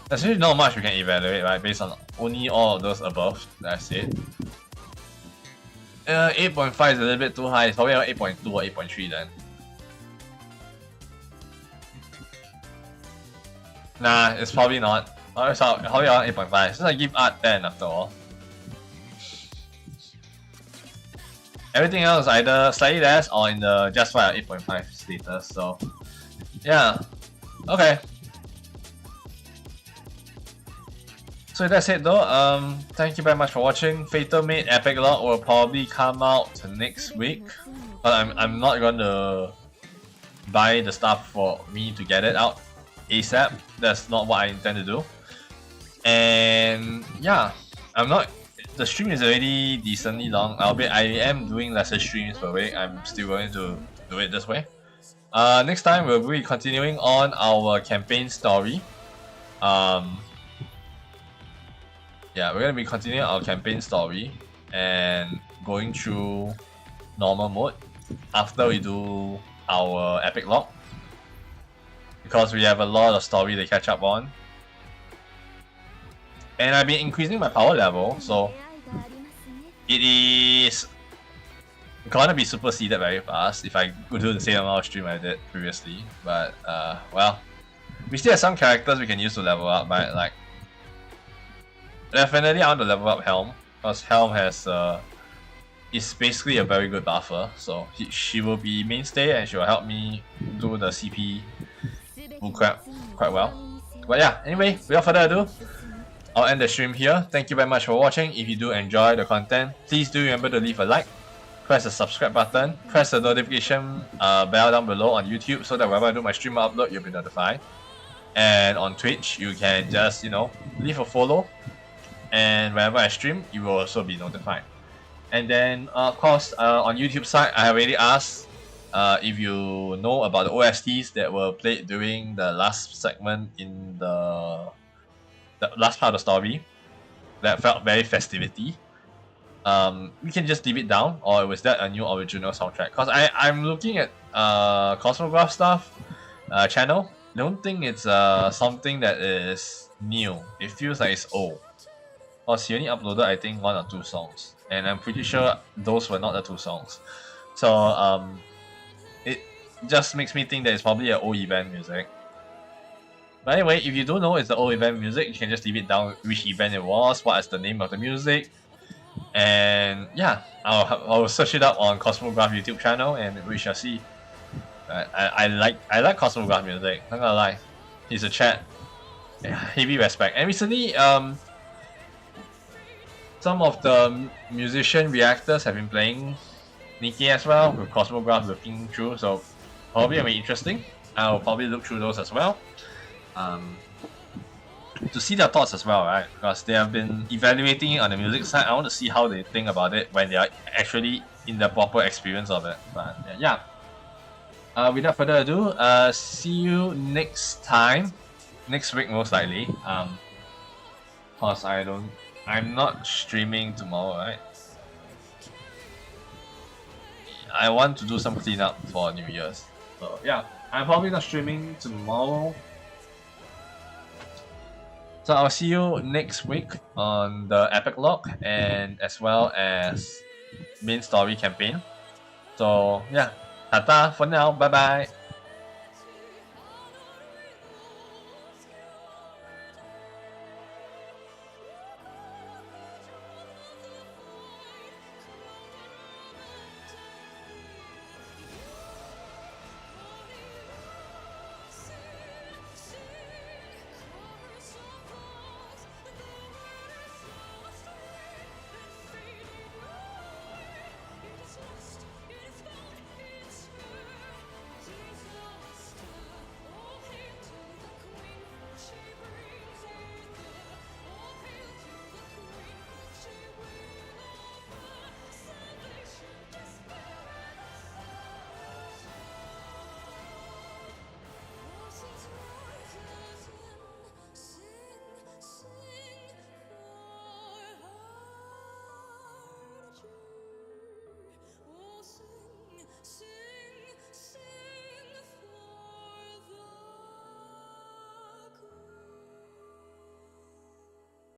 There's really not much we can evaluate, right? Based on only all of those above that I said. 8.5 is a little bit too high. It's probably around 8.2 or 8.3 then. Nah, it's probably not. It's probably around 8.5. Since I give art 10 after all. Everything else is either slightly less or in the just right 8.5 status. So yeah, okay. So that's it though. Thank you very much for watching. Fatal Maid Epic Lock will probably come out next week, but I'm not gonna buy the stuff for me to get it out ASAP. That's not what I intend to do. And yeah, the stream is already decently long, albeit I am doing lesser streams per week. I'm still going to do it this way. Next time we'll be continuing on our campaign story. Yeah, we're gonna be continuing our campaign story and going through normal mode after we do our epic lock, because we have a lot of story to catch up on. And I've been increasing my power level, so it is gonna be superseded very fast if I could do the same amount of stream I did previously. But well, we still have some characters we can use to level up, but like definitely I want to level up Helm, because Helm has is basically a very good buffer, so she will be mainstay and she will help me do the CP bullcrap quite well. But yeah, anyway, without further ado, I'll end the stream here. Thank you very much for watching. If you do enjoy the content, please do remember to leave a like, press the subscribe button, press the notification bell down below on YouTube so that whenever I do my stream upload, you'll be notified. And on Twitch, you can just, leave a follow, and whenever I stream, you will also be notified. And then, of course, on YouTube side, I already asked if you know about the OSTs that were played during the last segment in the last part of the story that felt very festivity. We can just leave it down, or was that a new original soundtrack? Because I'm looking at Cosmograph stuff channel. I don't think it's something that is new. It feels like it's old. Because he only uploaded I think 1 or 2 songs, and I'm pretty sure those were not the 2 songs. So it just makes me think that it's probably an old event music. But anyway, if you don't know it's the old event music, you can just leave it down which event it was, what is the name of the music, and yeah, I'll search it up on Cosmograph YouTube channel and we shall see. I like Cosmograph music, not gonna lie. He's a chat. Heavy respect. And recently, some of the musician reactors have been playing Nikke as well, with Cosmograph looking through, so probably it'll be interesting. I'll probably look through those as well. To see their thoughts as well, right? Because they have been evaluating it on the music side. I want to see how they think about it when they are actually in the proper experience of it. But yeah. Without further ado, see you next time. Next week most likely. Cause I'm not streaming tomorrow, right? I want to do some cleanup for New Year's. So yeah, I'm probably not streaming tomorrow. So I'll see you next week on the Epic Lock and as well as main story campaign. So yeah, tata for now, bye bye.